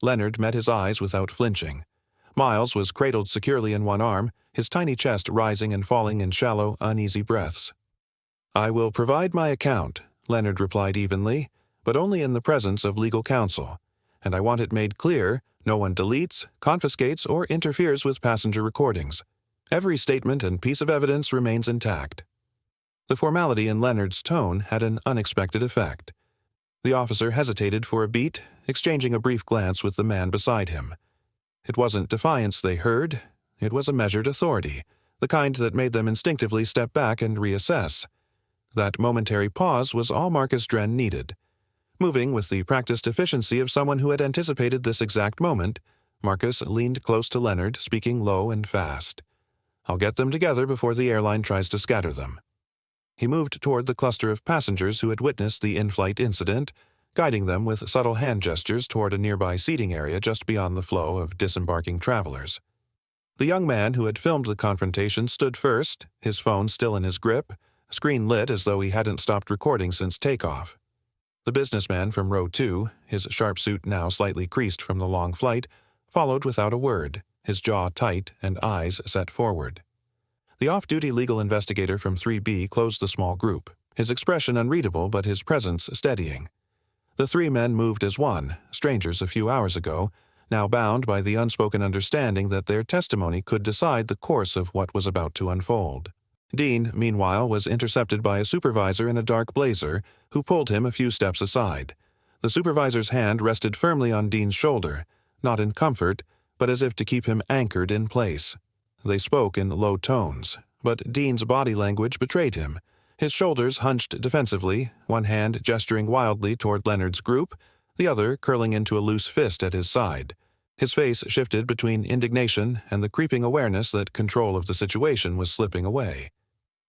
Leonard met his eyes without flinching. Miles was cradled securely in one arm, his tiny chest rising and falling in shallow, uneasy breaths. "I will provide my account," Leonard replied evenly, "but only in the presence of legal counsel, and I want it made clear no one deletes, confiscates, or interferes with passenger recordings. Every statement and piece of evidence remains intact." The formality in Leonard's tone had an unexpected effect. The officer hesitated for a beat, exchanging a brief glance with the man beside him. It wasn't defiance they heard, it was a measured authority, the kind that made them instinctively step back and reassess. That momentary pause was all Marcus Dren needed. Moving with the practiced efficiency of someone who had anticipated this exact moment, Marcus leaned close to Leonard, speaking low and fast. "I'll get them together before the airline tries to scatter them." He moved toward the cluster of passengers who had witnessed the in-flight incident, guiding them with subtle hand gestures toward a nearby seating area just beyond the flow of disembarking travelers. The young man who had filmed the confrontation stood first, his phone still in his grip, screen lit as though he hadn't stopped recording since takeoff. The businessman from row 2, his sharp suit now slightly creased from the long flight, followed without a word, his jaw tight and eyes set forward. The off-duty legal investigator from 3B closed the small group, his expression unreadable but his presence steadying. The three men moved as one, strangers a few hours ago, now bound by the unspoken understanding that their testimony could decide the course of what was about to unfold. Dean, meanwhile, was intercepted by a supervisor in a dark blazer who pulled him a few steps aside. The supervisor's hand rested firmly on Dean's shoulder, not in comfort, but as if to keep him anchored in place. They spoke in low tones, but Dean's body language betrayed him. His shoulders hunched defensively, one hand gesturing wildly toward Leonard's group, the other curling into a loose fist at his side. His face shifted between indignation and the creeping awareness that control of the situation was slipping away.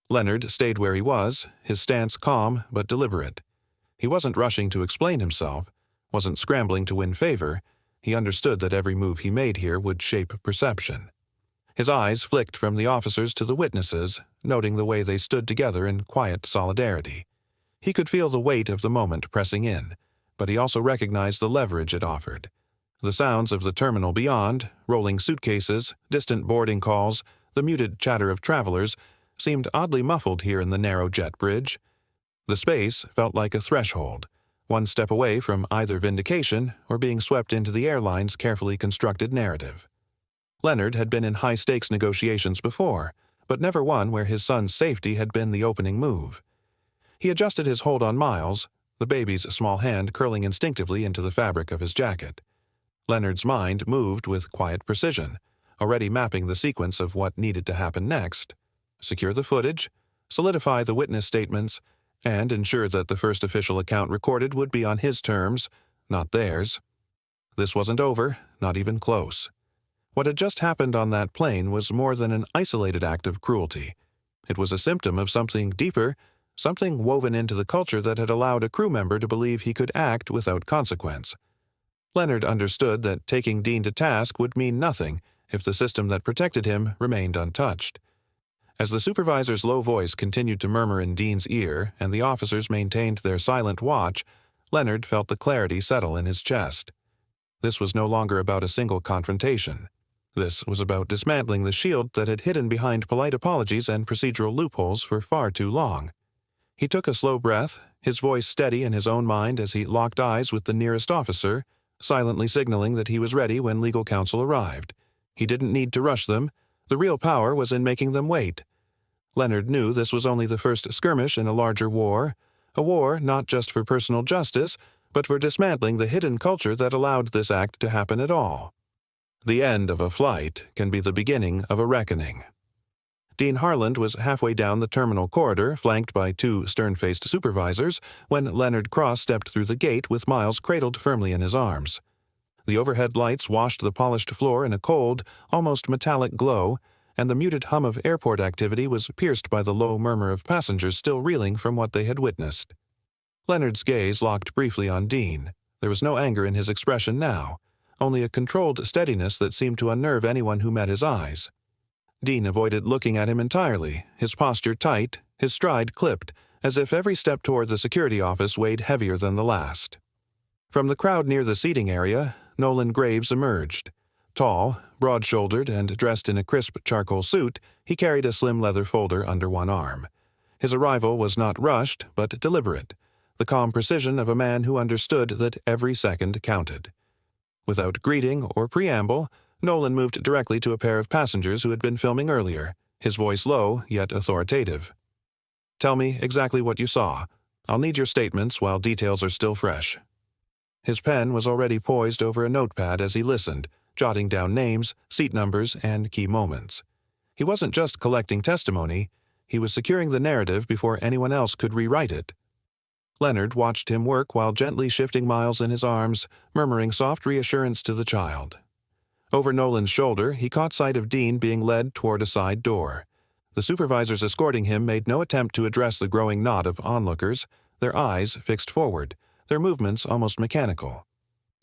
Leonard stayed where he was, his stance calm but deliberate. He wasn't rushing to explain himself, wasn't scrambling to win favor. He understood that every move he made here would shape perception. His eyes flicked from the officers to the witnesses, noting the way they stood together in quiet solidarity. He could feel the weight of the moment pressing in, but he also recognized the leverage it offered. The sounds of the terminal beyond, rolling suitcases, distant boarding calls, the muted chatter of travelers, seemed oddly muffled here in the narrow jet bridge. The space felt like a threshold, one step away from either vindication or being swept into the airline's carefully constructed narrative. Leonard had been in high-stakes negotiations before, but never one where his son's safety had been the opening move. He adjusted his hold on Miles, the baby's small hand curling instinctively into the fabric of his jacket. Leonard's mind moved with quiet precision, already mapping the sequence of what needed to happen next. Secure the footage, solidify the witness statements, and ensure that the first official account recorded would be on his terms, not theirs. This wasn't over, not even close. What had just happened on that plane was more than an isolated act of cruelty. It was a symptom of something deeper, something woven into the culture that had allowed a crew member to believe he could act without consequence. Leonard understood that taking Dean to task would mean nothing if the system that protected him remained untouched. As the supervisor's low voice continued to murmur in Dean's ear and the officers maintained their silent watch, Leonard felt the clarity settle in his chest. This was no longer about a single confrontation. This was about dismantling the shield that had hidden behind polite apologies and procedural loopholes for far too long. He took a slow breath, his voice steady in his own mind as he locked eyes with the nearest officer, silently signaling that he was ready when legal counsel arrived. He didn't need to rush them. The real power was in making them wait. Leonard knew this was only the first skirmish in a larger war, a war not just for personal justice, but for dismantling the hidden culture that allowed this act to happen at all. The end of a flight can be the beginning of a reckoning. Dean Harland was halfway down the terminal corridor, flanked by two stern-faced supervisors, when Leonard Cross stepped through the gate with Miles cradled firmly in his arms. The overhead lights washed the polished floor in a cold, almost metallic glow, and the muted hum of airport activity was pierced by the low murmur of passengers still reeling from what they had witnessed. Leonard's gaze locked briefly on Dean. There was no anger in his expression now, only a controlled steadiness that seemed to unnerve anyone who met his eyes. Dean avoided looking at him entirely, his posture tight, his stride clipped, as if every step toward the security office weighed heavier than the last. From the crowd near the seating area, Nolan Graves emerged. Tall, broad-shouldered, and dressed in a crisp charcoal suit, he carried a slim leather folder under one arm. His arrival was not rushed, but deliberate, the calm precision of a man who understood that every second counted. Without greeting or preamble, Nolan moved directly to a pair of passengers who had been filming earlier, his voice low yet authoritative. "Tell me exactly what you saw. I'll need your statements while details are still fresh." His pen was already poised over a notepad as he listened, jotting down names, seat numbers, and key moments. He wasn't just collecting testimony, he was securing the narrative before anyone else could rewrite it. Leonard watched him work while gently shifting Miles in his arms, murmuring soft reassurance to the child. Over Nolan's shoulder, he caught sight of Dean being led toward a side door. The supervisors escorting him made no attempt to address the growing knot of onlookers, their eyes fixed forward, their movements almost mechanical.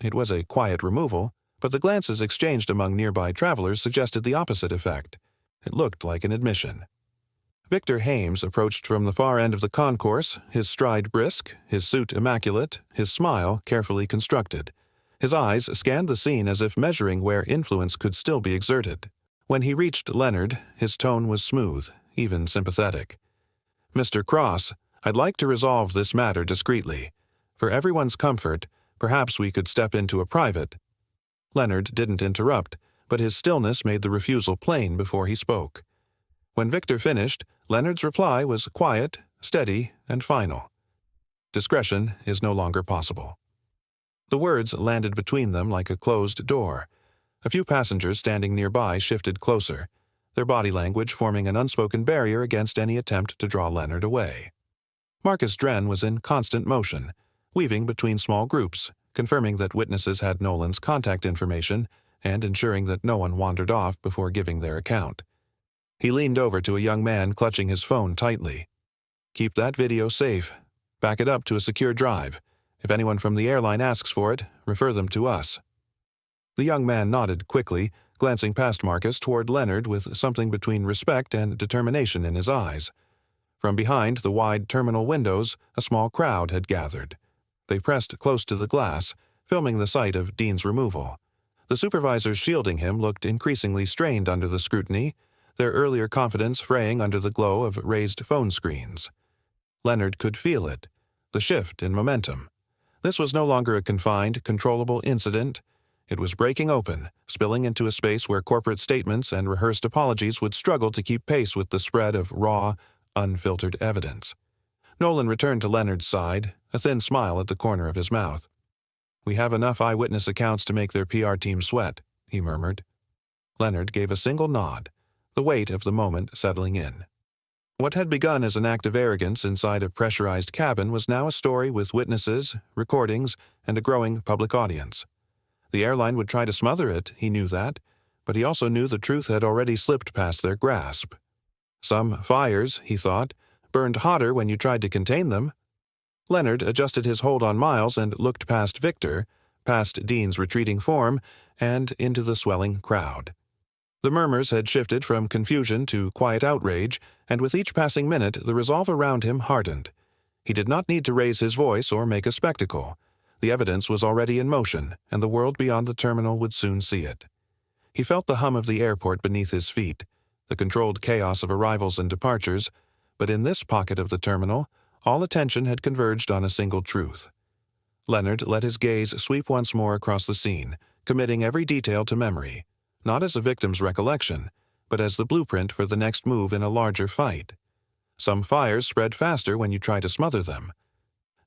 It was a quiet removal, but the glances exchanged among nearby travelers suggested the opposite effect. It looked like an admission. Victor Hames approached from the far end of the concourse, his stride brisk, his suit immaculate, his smile carefully constructed. His eyes scanned the scene as if measuring where influence could still be exerted. When he reached Leonard, his tone was smooth, even sympathetic. "Mr. Cross, I'd like to resolve this matter discreetly. For everyone's comfort, perhaps we could step into a private." Leonard didn't interrupt, but his stillness made the refusal plain before he spoke. When Victor finished, Leonard's reply was quiet, steady, and final. "Discretion is no longer possible." The words landed between them like a closed door. A few passengers standing nearby shifted closer, their body language forming an unspoken barrier against any attempt to draw Leonard away. Marcus Dren was in constant motion, weaving between small groups, confirming that witnesses had Nolan's contact information and ensuring that no one wandered off before giving their account. He leaned over to a young man clutching his phone tightly. "Keep that video safe. Back it up to a secure drive. If anyone from the airline asks for it, refer them to us." The young man nodded quickly, glancing past Marcus toward Leonard with something between respect and determination in his eyes. From behind the wide terminal windows, a small crowd had gathered. They pressed close to the glass, filming the sight of Dean's removal. The supervisors shielding him looked increasingly strained under the scrutiny, their earlier confidence fraying under the glow of raised phone screens. Leonard could feel it, the shift in momentum. This was no longer a confined, controllable incident. It was breaking open, spilling into a space where corporate statements and rehearsed apologies would struggle to keep pace with the spread of raw, unfiltered evidence. Nolan returned to Leonard's side, a thin smile at the corner of his mouth. "We have enough eyewitness accounts to make their PR team sweat," he murmured. Leonard gave a single nod, the weight of the moment settling in. What had begun as an act of arrogance inside a pressurized cabin was now a story with witnesses, recordings, and a growing public audience. The airline would try to smother it, he knew that, but he also knew the truth had already slipped past their grasp. Some fires, he thought, burned hotter when you tried to contain them. Leonard adjusted his hold on Miles and looked past Victor, past Dean's retreating form, and into the swelling crowd. The murmurs had shifted from confusion to quiet outrage, and with each passing minute the resolve around him hardened. He did not need to raise his voice or make a spectacle. The evidence was already in motion, and the world beyond the terminal would soon see it. He felt the hum of the airport beneath his feet, the controlled chaos of arrivals and departures, but in this pocket of the terminal, all attention had converged on a single truth. Leonard let his gaze sweep once more across the scene, committing every detail to memory, not as a victim's recollection, but as the blueprint for the next move in a larger fight. Some fires spread faster when you try to smother them.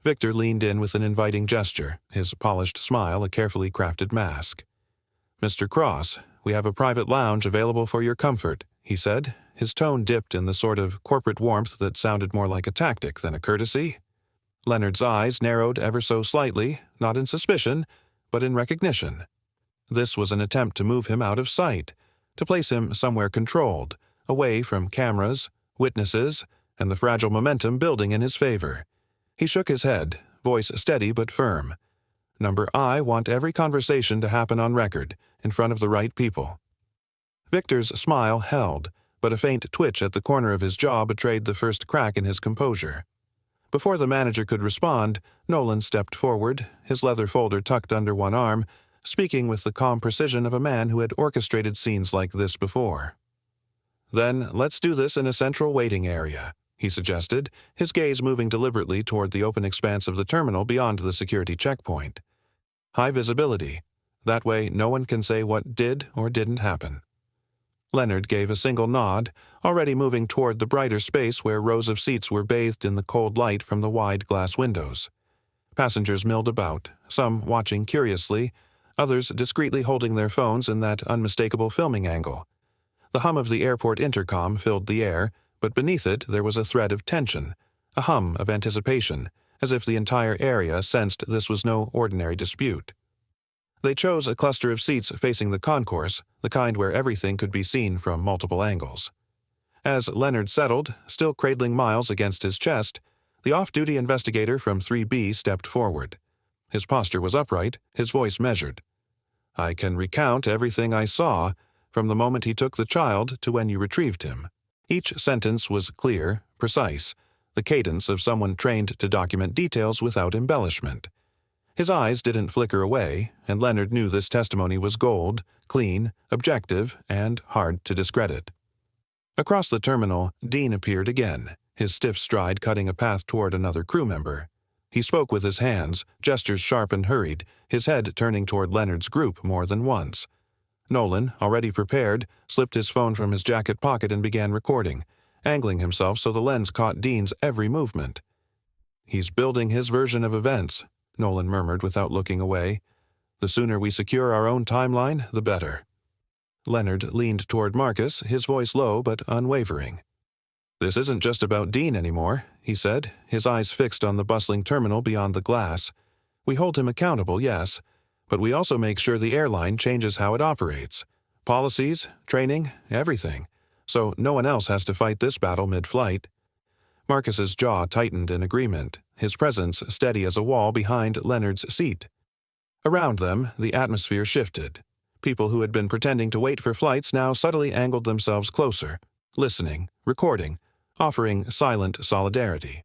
Victor leaned in with an inviting gesture, his polished smile a carefully crafted mask. "Mr. Cross, we have a private lounge available for your comfort," he said, his tone dipped in the sort of corporate warmth that sounded more like a tactic than a courtesy. Leonard's eyes narrowed ever so slightly, not in suspicion, but in recognition. This was an attempt to move him out of sight, to place him somewhere controlled, away from cameras, witnesses, and the fragile momentum building in his favor. He shook his head, voice steady but firm. "Number I want every conversation to happen on record, in front of the right people." Victor's smile held, but a faint twitch at the corner of his jaw betrayed the first crack in his composure. Before the manager could respond, Nolan stepped forward, his leather folder tucked under one arm, speaking with the calm precision of a man who had orchestrated scenes like this before. "Then let's do this in a central waiting area," he suggested, his gaze moving deliberately toward the open expanse of the terminal beyond the security checkpoint. "High visibility. That way no one can say what did or didn't happen." Leonard gave a single nod, already moving toward the brighter space where rows of seats were bathed in the cold light from the wide glass windows. Passengers milled about, some watching curiously, others discreetly holding their phones in that unmistakable filming angle. The hum of the airport intercom filled the air, but beneath it there was a thread of tension, a hum of anticipation, as if the entire area sensed this was no ordinary dispute. They chose a cluster of seats facing the concourse, the kind where everything could be seen from multiple angles. As Leonard settled, still cradling Miles against his chest, the off-duty investigator from 3B stepped forward. His posture was upright, his voice measured. "I can recount everything I saw, from the moment he took the child to when you retrieved him." Each sentence was clear, precise, the cadence of someone trained to document details without embellishment. His eyes didn't flicker away, and Leonard knew this testimony was gold, clean, objective, and hard to discredit. Across the terminal, Dean appeared again, his stiff stride cutting a path toward another crew member. He spoke with his hands, gestures sharp and hurried, his head turning toward Leonard's group more than once. Nolan, already prepared, slipped his phone from his jacket pocket and began recording, angling himself so the lens caught Dean's every movement. "He's building his version of events," Nolan murmured without looking away. "The sooner we secure our own timeline, the better." Leonard leaned toward Marcus, his voice low but unwavering. "This isn't just about Dean anymore," he said, his eyes fixed on the bustling terminal beyond the glass. "We hold him accountable, yes, but we also make sure the airline changes how it operates. Policies, training, everything. So no one else has to fight this battle mid-flight." Marcus's jaw tightened in agreement, his presence steady as a wall behind Leonard's seat. Around them, the atmosphere shifted. People who had been pretending to wait for flights now subtly angled themselves closer, listening, recording, offering silent solidarity.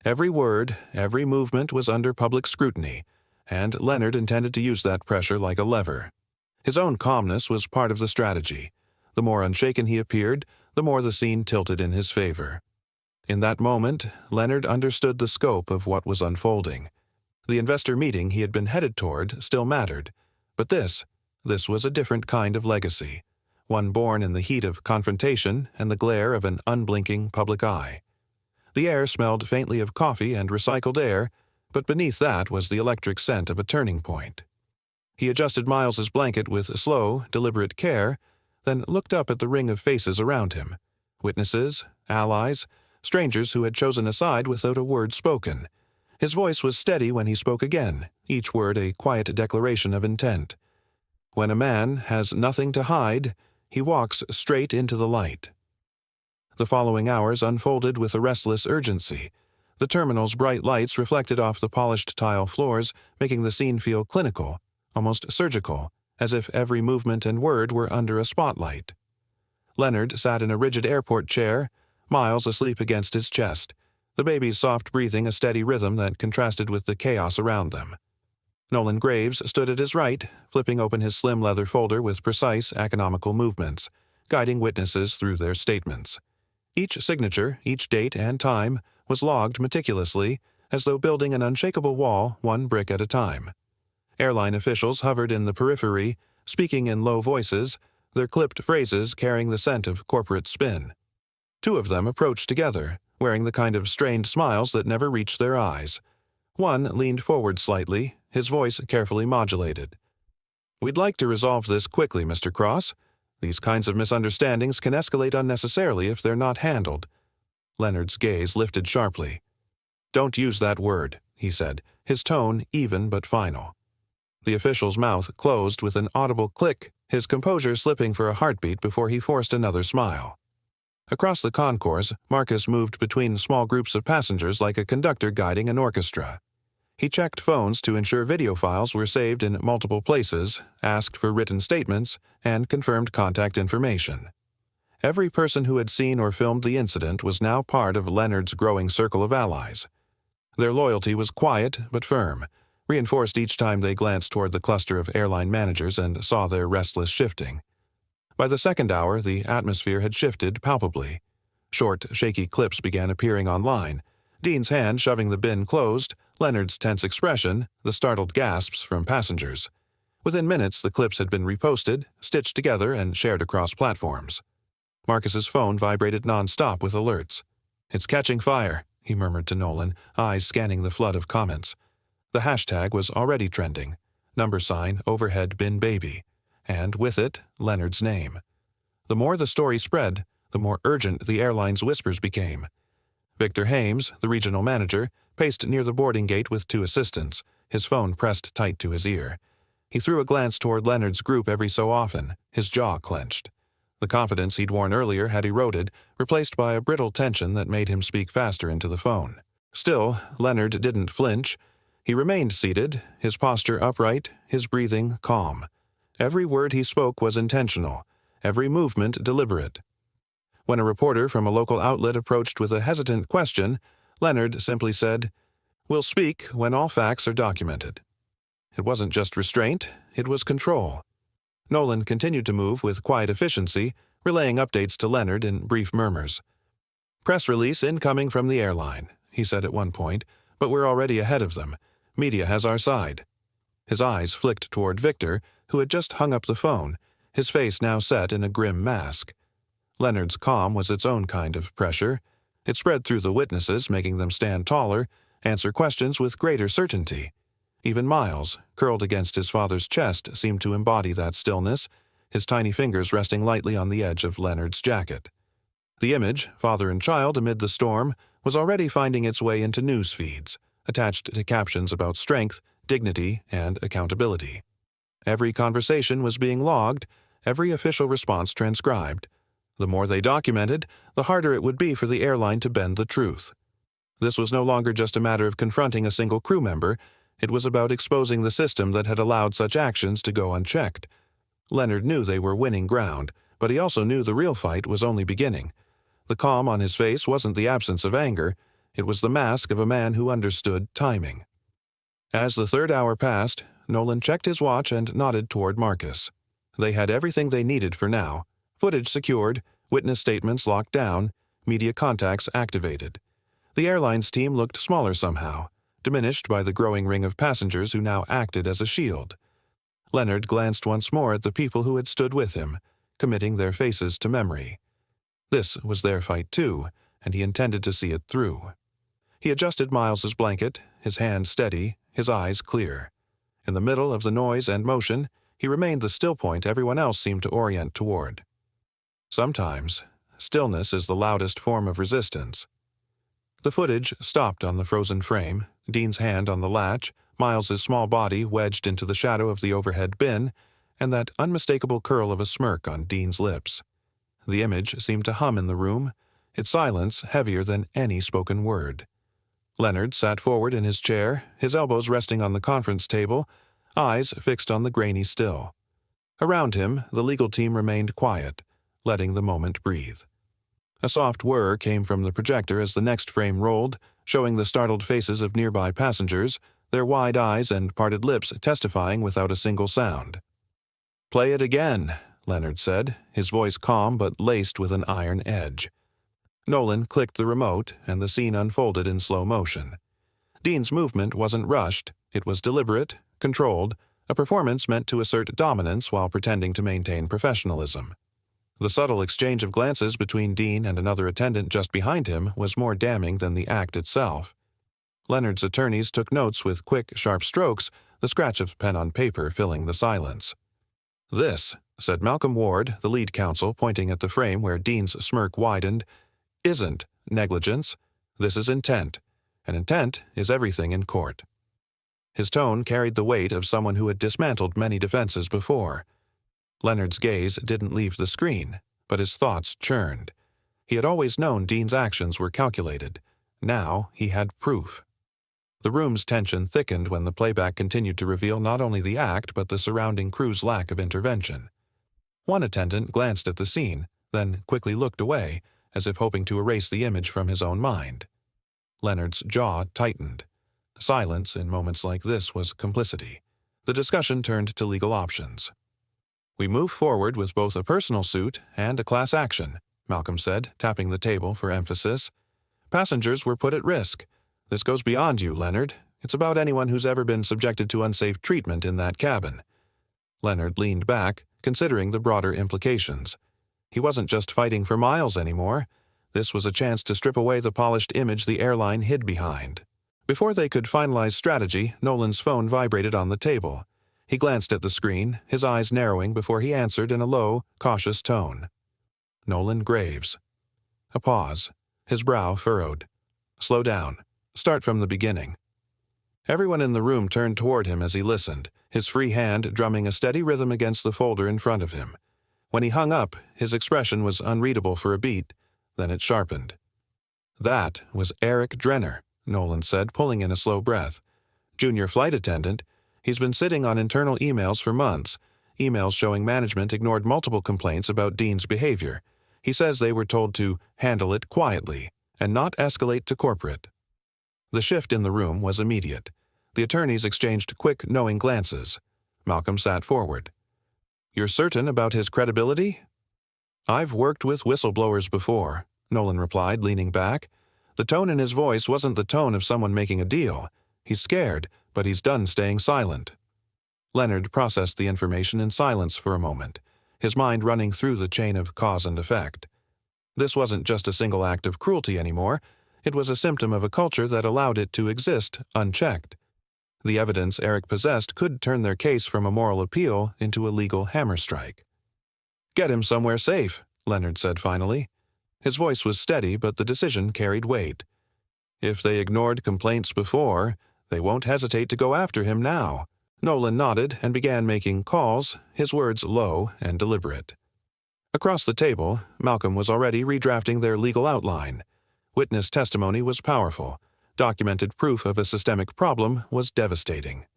Every word, every movement was under public scrutiny, and Leonard intended to use that pressure like a lever. His own calmness was part of the strategy. The more unshaken he appeared, the more the scene tilted in his favor. In that moment, Leonard understood the scope of what was unfolding. The investor meeting he had been headed toward still mattered, but this was a different kind of legacy, one born in the heat of confrontation and the glare of an unblinking public eye. The air smelled faintly of coffee and recycled air, but beneath that was the electric scent of a turning point. He adjusted Miles's blanket with slow, deliberate care, then looked up at the ring of faces around him, witnesses, allies, strangers who had chosen a side without a word spoken. His voice was steady when he spoke again, each word a quiet declaration of intent. When a man has nothing to hide, he walks straight into the light. The following hours unfolded with a restless urgency. The terminal's bright lights reflected off the polished tile floors, making the scene feel clinical, almost surgical, as if every movement and word were under a spotlight. Leonard sat in a rigid airport chair, Miles asleep against his chest, the baby's soft breathing a steady rhythm that contrasted with the chaos around them. Nolan Graves stood at his right, flipping open his slim leather folder with precise, economical movements, guiding witnesses through their statements. Each signature, each date and time, was logged meticulously, as though building an unshakable wall one brick at a time. Airline officials hovered in the periphery, speaking in low voices, their clipped phrases carrying the scent of corporate spin. Two of them approached together, wearing the kind of strained smiles that never reached their eyes. One leaned forward slightly, his voice carefully modulated. "We'd like to resolve this quickly, Mr. Cross. These kinds of misunderstandings can escalate unnecessarily if they're not handled." Leonard's gaze lifted sharply. "Don't use that word," he said, his tone even but final. The official's mouth closed with an audible click, his composure slipping for a heartbeat before he forced another smile. Across the concourse, Marcus moved between small groups of passengers like a conductor guiding an orchestra. He checked phones to ensure video files were saved in multiple places, asked for written statements, and confirmed contact information. Every person who had seen or filmed the incident was now part of Leonard's growing circle of allies. Their loyalty was quiet but firm, reinforced each time they glanced toward the cluster of airline managers and saw their restless shifting. By the second hour, the atmosphere had shifted palpably. Short, shaky clips began appearing online, Dean's hand shoving the bin closed, Leonard's tense expression, the startled gasps from passengers. Within minutes, the clips had been reposted, stitched together, and shared across platforms. Marcus's phone vibrated nonstop with alerts. "It's catching fire," he murmured to Nolan, eyes scanning the flood of comments. The hashtag was already trending, #, overhead bin baby, and with it, Leonard's name. The more the story spread, the more urgent the airline's whispers became. Victor Hames, the regional manager, paced near the boarding gate with two assistants, his phone pressed tight to his ear. He threw a glance toward Leonard's group every so often, his jaw clenched. The confidence he'd worn earlier had eroded, replaced by a brittle tension that made him speak faster into the phone. Still, Leonard didn't flinch. He remained seated, his posture upright, his breathing calm. Every word he spoke was intentional, every movement deliberate. When a reporter from a local outlet approached with a hesitant question, Leonard simply said, "We'll speak when all facts are documented." It wasn't just restraint, it was control. Nolan continued to move with quiet efficiency, relaying updates to Leonard in brief murmurs. "Press release incoming from the airline," he said at one point, "but we're already ahead of them. Media has our side." His eyes flicked toward Victor, who had just hung up the phone, his face now set in a grim mask. Leonard's calm was its own kind of pressure. It spread through the witnesses, making them stand taller, answer questions with greater certainty. Even Miles, curled against his father's chest, seemed to embody that stillness, his tiny fingers resting lightly on the edge of Leonard's jacket. The image, father and child amid the storm, was already finding its way into news feeds, attached to captions about strength, dignity, and accountability. Every conversation was being logged, every official response transcribed. The more they documented, the harder it would be for the airline to bend the truth. This was no longer just a matter of confronting a single crew member, it was about exposing the system that had allowed such actions to go unchecked. Leonard knew they were winning ground, but he also knew the real fight was only beginning. The calm on his face wasn't the absence of anger, it was the mask of a man who understood timing. As the third hour passed, Nolan checked his watch and nodded toward Marcus. They had everything they needed for now. Footage secured, witness statements locked down, media contacts activated. The airline's team looked smaller somehow, diminished by the growing ring of passengers who now acted as a shield. Leonard glanced once more at the people who had stood with him, committing their faces to memory. This was their fight too, and he intended to see it through. He adjusted Miles's blanket, his hand steady, his eyes clear. In the middle of the noise and motion, he remained the still point everyone else seemed to orient toward. Sometimes stillness is the loudest form of resistance. The footage stopped on the frozen frame, Dean's hand on the latch, Miles's small body wedged into the shadow of the overhead bin, and that unmistakable curl of a smirk on Dean's lips. The image seemed to hum in the room, its silence heavier than any spoken word. Leonard sat forward in his chair, his elbows resting on the conference table, eyes fixed on the grainy still. Around him, the legal team remained quiet, letting the moment breathe. A soft whir came from the projector as the next frame rolled, showing the startled faces of nearby passengers, their wide eyes and parted lips testifying without a single sound. "Play it again," Leonard said, his voice calm but laced with an iron edge. Nolan clicked the remote, and the scene unfolded in slow motion. Dean's movement wasn't rushed, it was deliberate, controlled, a performance meant to assert dominance while pretending to maintain professionalism. The subtle exchange of glances between Dean and another attendant just behind him was more damning than the act itself. Leonard's attorneys took notes with quick, sharp strokes, the scratch of pen on paper filling the silence. "This," said Malcolm Ward, the lead counsel, pointing at the frame where Dean's smirk widened, "isn't negligence. This is intent, and intent is everything in court." His tone carried the weight of someone who had dismantled many defenses before. Leonard's gaze didn't leave the screen, but his thoughts churned. He had always known Dean's actions were calculated. Now he had proof. The room's tension thickened when the playback continued to reveal not only the act but the surrounding crew's lack of intervention. One attendant glanced at the scene, then quickly looked away, as if hoping to erase the image from his own mind. Leonard's jaw tightened. Silence in moments like this was complicity. The discussion turned to legal options. "We move forward with both a personal suit and a class action," Malcolm said, tapping the table for emphasis. "Passengers were put at risk. This goes beyond you, Leonard. It's about anyone who's ever been subjected to unsafe treatment in that cabin." Leonard leaned back, considering the broader implications. He wasn't just fighting for Miles anymore. This was a chance to strip away the polished image the airline hid behind. Before they could finalize strategy, Nolan's phone vibrated on the table. He glanced at the screen, his eyes narrowing before he answered in a low, cautious tone. "Nolan Graves." A pause. His brow furrowed. "Slow down. Start from the beginning." Everyone in the room turned toward him as he listened, his free hand drumming a steady rhythm against the folder in front of him. When he hung up, his expression was unreadable for a beat, then it sharpened. "That was Eric Drenner," Nolan said, pulling in a slow breath. "Junior flight attendant. He's been sitting on internal emails for months, emails showing management ignored multiple complaints about Dean's behavior. He says they were told to handle it quietly and not escalate to corporate." The shift in the room was immediate. The attorneys exchanged quick, knowing glances. Malcolm sat forward. "You're certain about his credibility?" "I've worked with whistleblowers before," Nolan replied, leaning back. The tone in his voice wasn't the tone of someone making a deal. He's scared, but he's done staying silent. Leonard processed the information in silence for a moment, his mind running through the chain of cause and effect. This wasn't just a single act of cruelty anymore. It was a symptom of a culture that allowed it to exist unchecked. The evidence Eric possessed could turn their case from a moral appeal into a legal hammer strike. "Get him somewhere safe," Leonard said finally. His voice was steady, but the decision carried weight. "If they ignored complaints before, they won't hesitate to go after him now." Nolan nodded and began making calls, his words low and deliberate. Across the table, Malcolm was already redrafting their legal outline. Witness testimony was powerful. Documented proof of a systemic problem was devastating.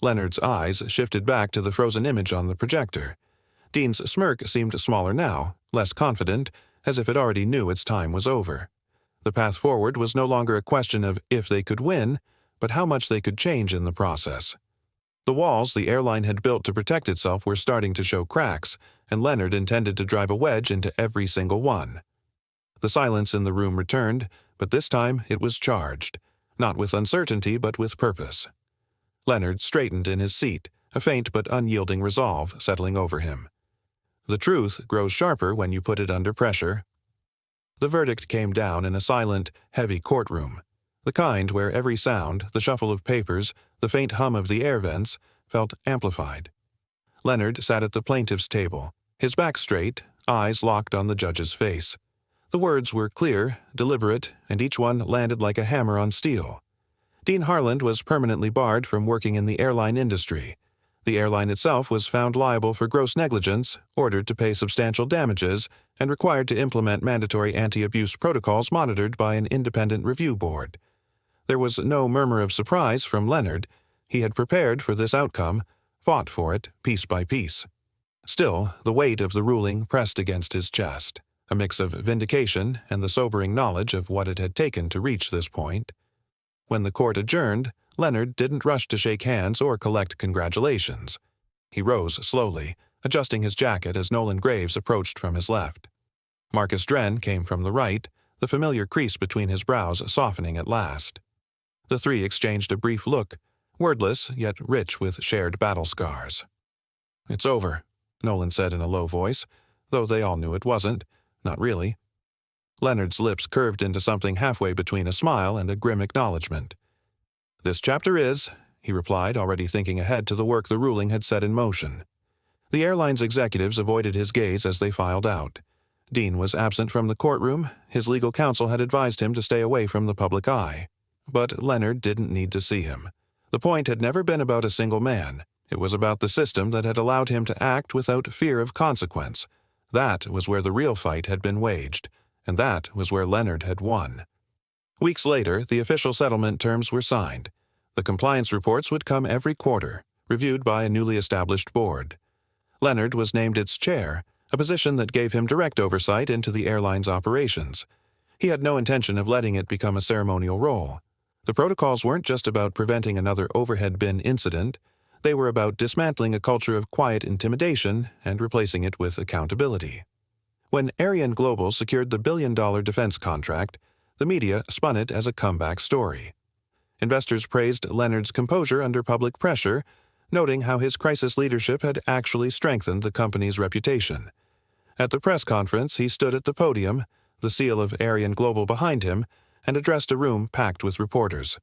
Leonard's eyes shifted back to the frozen image on the projector. Dean's smirk seemed smaller now, less confident, as if it already knew its time was over. The path forward was no longer a question of if they could win, but how much they could change in the process. The walls the airline had built to protect itself were starting to show cracks, and Leonard intended to drive a wedge into every single one. The silence in the room returned, but this time it was charged, not with uncertainty but with purpose. Leonard straightened in his seat, a faint but unyielding resolve settling over him. The truth grows sharper when you put it under pressure. The verdict came down in a silent, heavy courtroom, the kind where every sound, the shuffle of papers, the faint hum of the air vents, felt amplified. Leonard sat at the plaintiff's table, his back straight, eyes locked on the judge's face. The words were clear, deliberate, and each one landed like a hammer on steel. Dean Harland was permanently barred from working in the airline industry. The airline itself was found liable for gross negligence, ordered to pay substantial damages, and required to implement mandatory anti-abuse protocols monitored by an independent review board. There was no murmur of surprise from Leonard. He had prepared for this outcome, fought for it piece by piece. Still, the weight of the ruling pressed against his chest, a mix of vindication and the sobering knowledge of what it had taken to reach this point. When the court adjourned, Leonard didn't rush to shake hands or collect congratulations. He rose slowly, adjusting his jacket as Nolan Graves approached from his left. Marcus Dren came from the right, the familiar crease between his brows softening at last. The three exchanged a brief look, wordless yet rich with shared battle scars. "It's over," Nolan said in a low voice, though they all knew it wasn't. Not really. Leonard's lips curved into something halfway between a smile and a grim acknowledgement. "This chapter is," he replied, already thinking ahead to the work the ruling had set in motion. The airline's executives avoided his gaze as they filed out. Dean was absent from the courtroom. His legal counsel had advised him to stay away from the public eye. But Leonard didn't need to see him. The point had never been about a single man. It was about the system that had allowed him to act without fear of consequence. That was where the real fight had been waged, and that was where Leonard had won. Weeks later, the official settlement terms were signed. The compliance reports would come every quarter, reviewed by a newly established board. Leonard was named its chair, a position that gave him direct oversight into the airline's operations. He had no intention of letting it become a ceremonial role. The protocols weren't just about preventing another overhead bin incident. They were about dismantling a culture of quiet intimidation and replacing it with accountability. When Ariane Global secured the billion-dollar defense contract, the media spun it as a comeback story. Investors praised Leonard's composure under public pressure, noting how his crisis leadership had actually strengthened the company's reputation. At the press conference, he stood at the podium, the seal of Ariane Global behind him, and addressed a room packed with reporters.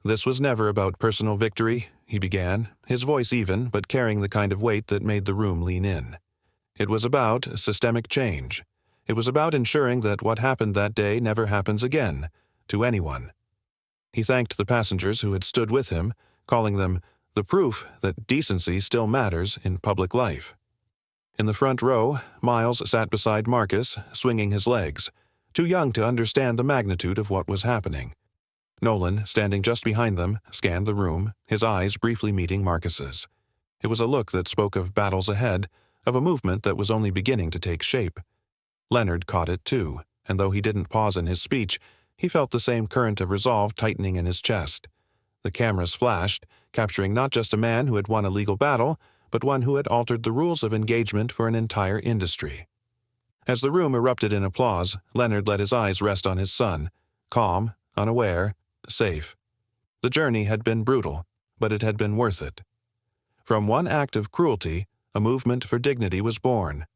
"This was never about personal victory," he began, his voice even, but carrying the kind of weight that made the room lean in. "It was about systemic change. It was about ensuring that what happened that day never happens again, to anyone." He thanked the passengers who had stood with him, calling them the proof that decency still matters in public life. In the front row, Miles sat beside Marcus, swinging his legs, too young to understand the magnitude of what was happening. Nolan, standing just behind them, scanned the room, his eyes briefly meeting Marcus's. It was a look that spoke of battles ahead, of a movement that was only beginning to take shape. Leonard caught it too, and though he didn't pause in his speech, he felt the same current of resolve tightening in his chest. The cameras flashed, capturing not just a man who had won a legal battle, but one who had altered the rules of engagement for an entire industry. As the room erupted in applause, Leonard let his eyes rest on his son, calm, unaware, safe. The journey had been brutal, but it had been worth it. From one act of cruelty, a movement for dignity was born.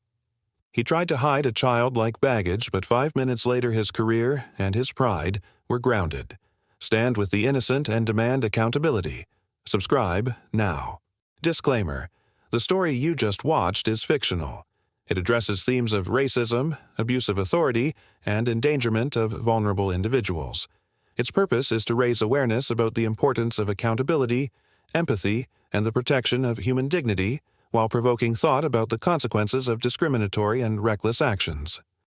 He tried to hide a child-like baggage, but 5 minutes later his career and his pride were grounded. Stand with the innocent and demand accountability. Subscribe now. Disclaimer: the story you just watched is fictional. It addresses themes of racism, abuse of authority, and endangerment of vulnerable individuals. Its purpose is to raise awareness about the importance of accountability, empathy, and the protection of human dignity, while provoking thought about the consequences of discriminatory and reckless actions.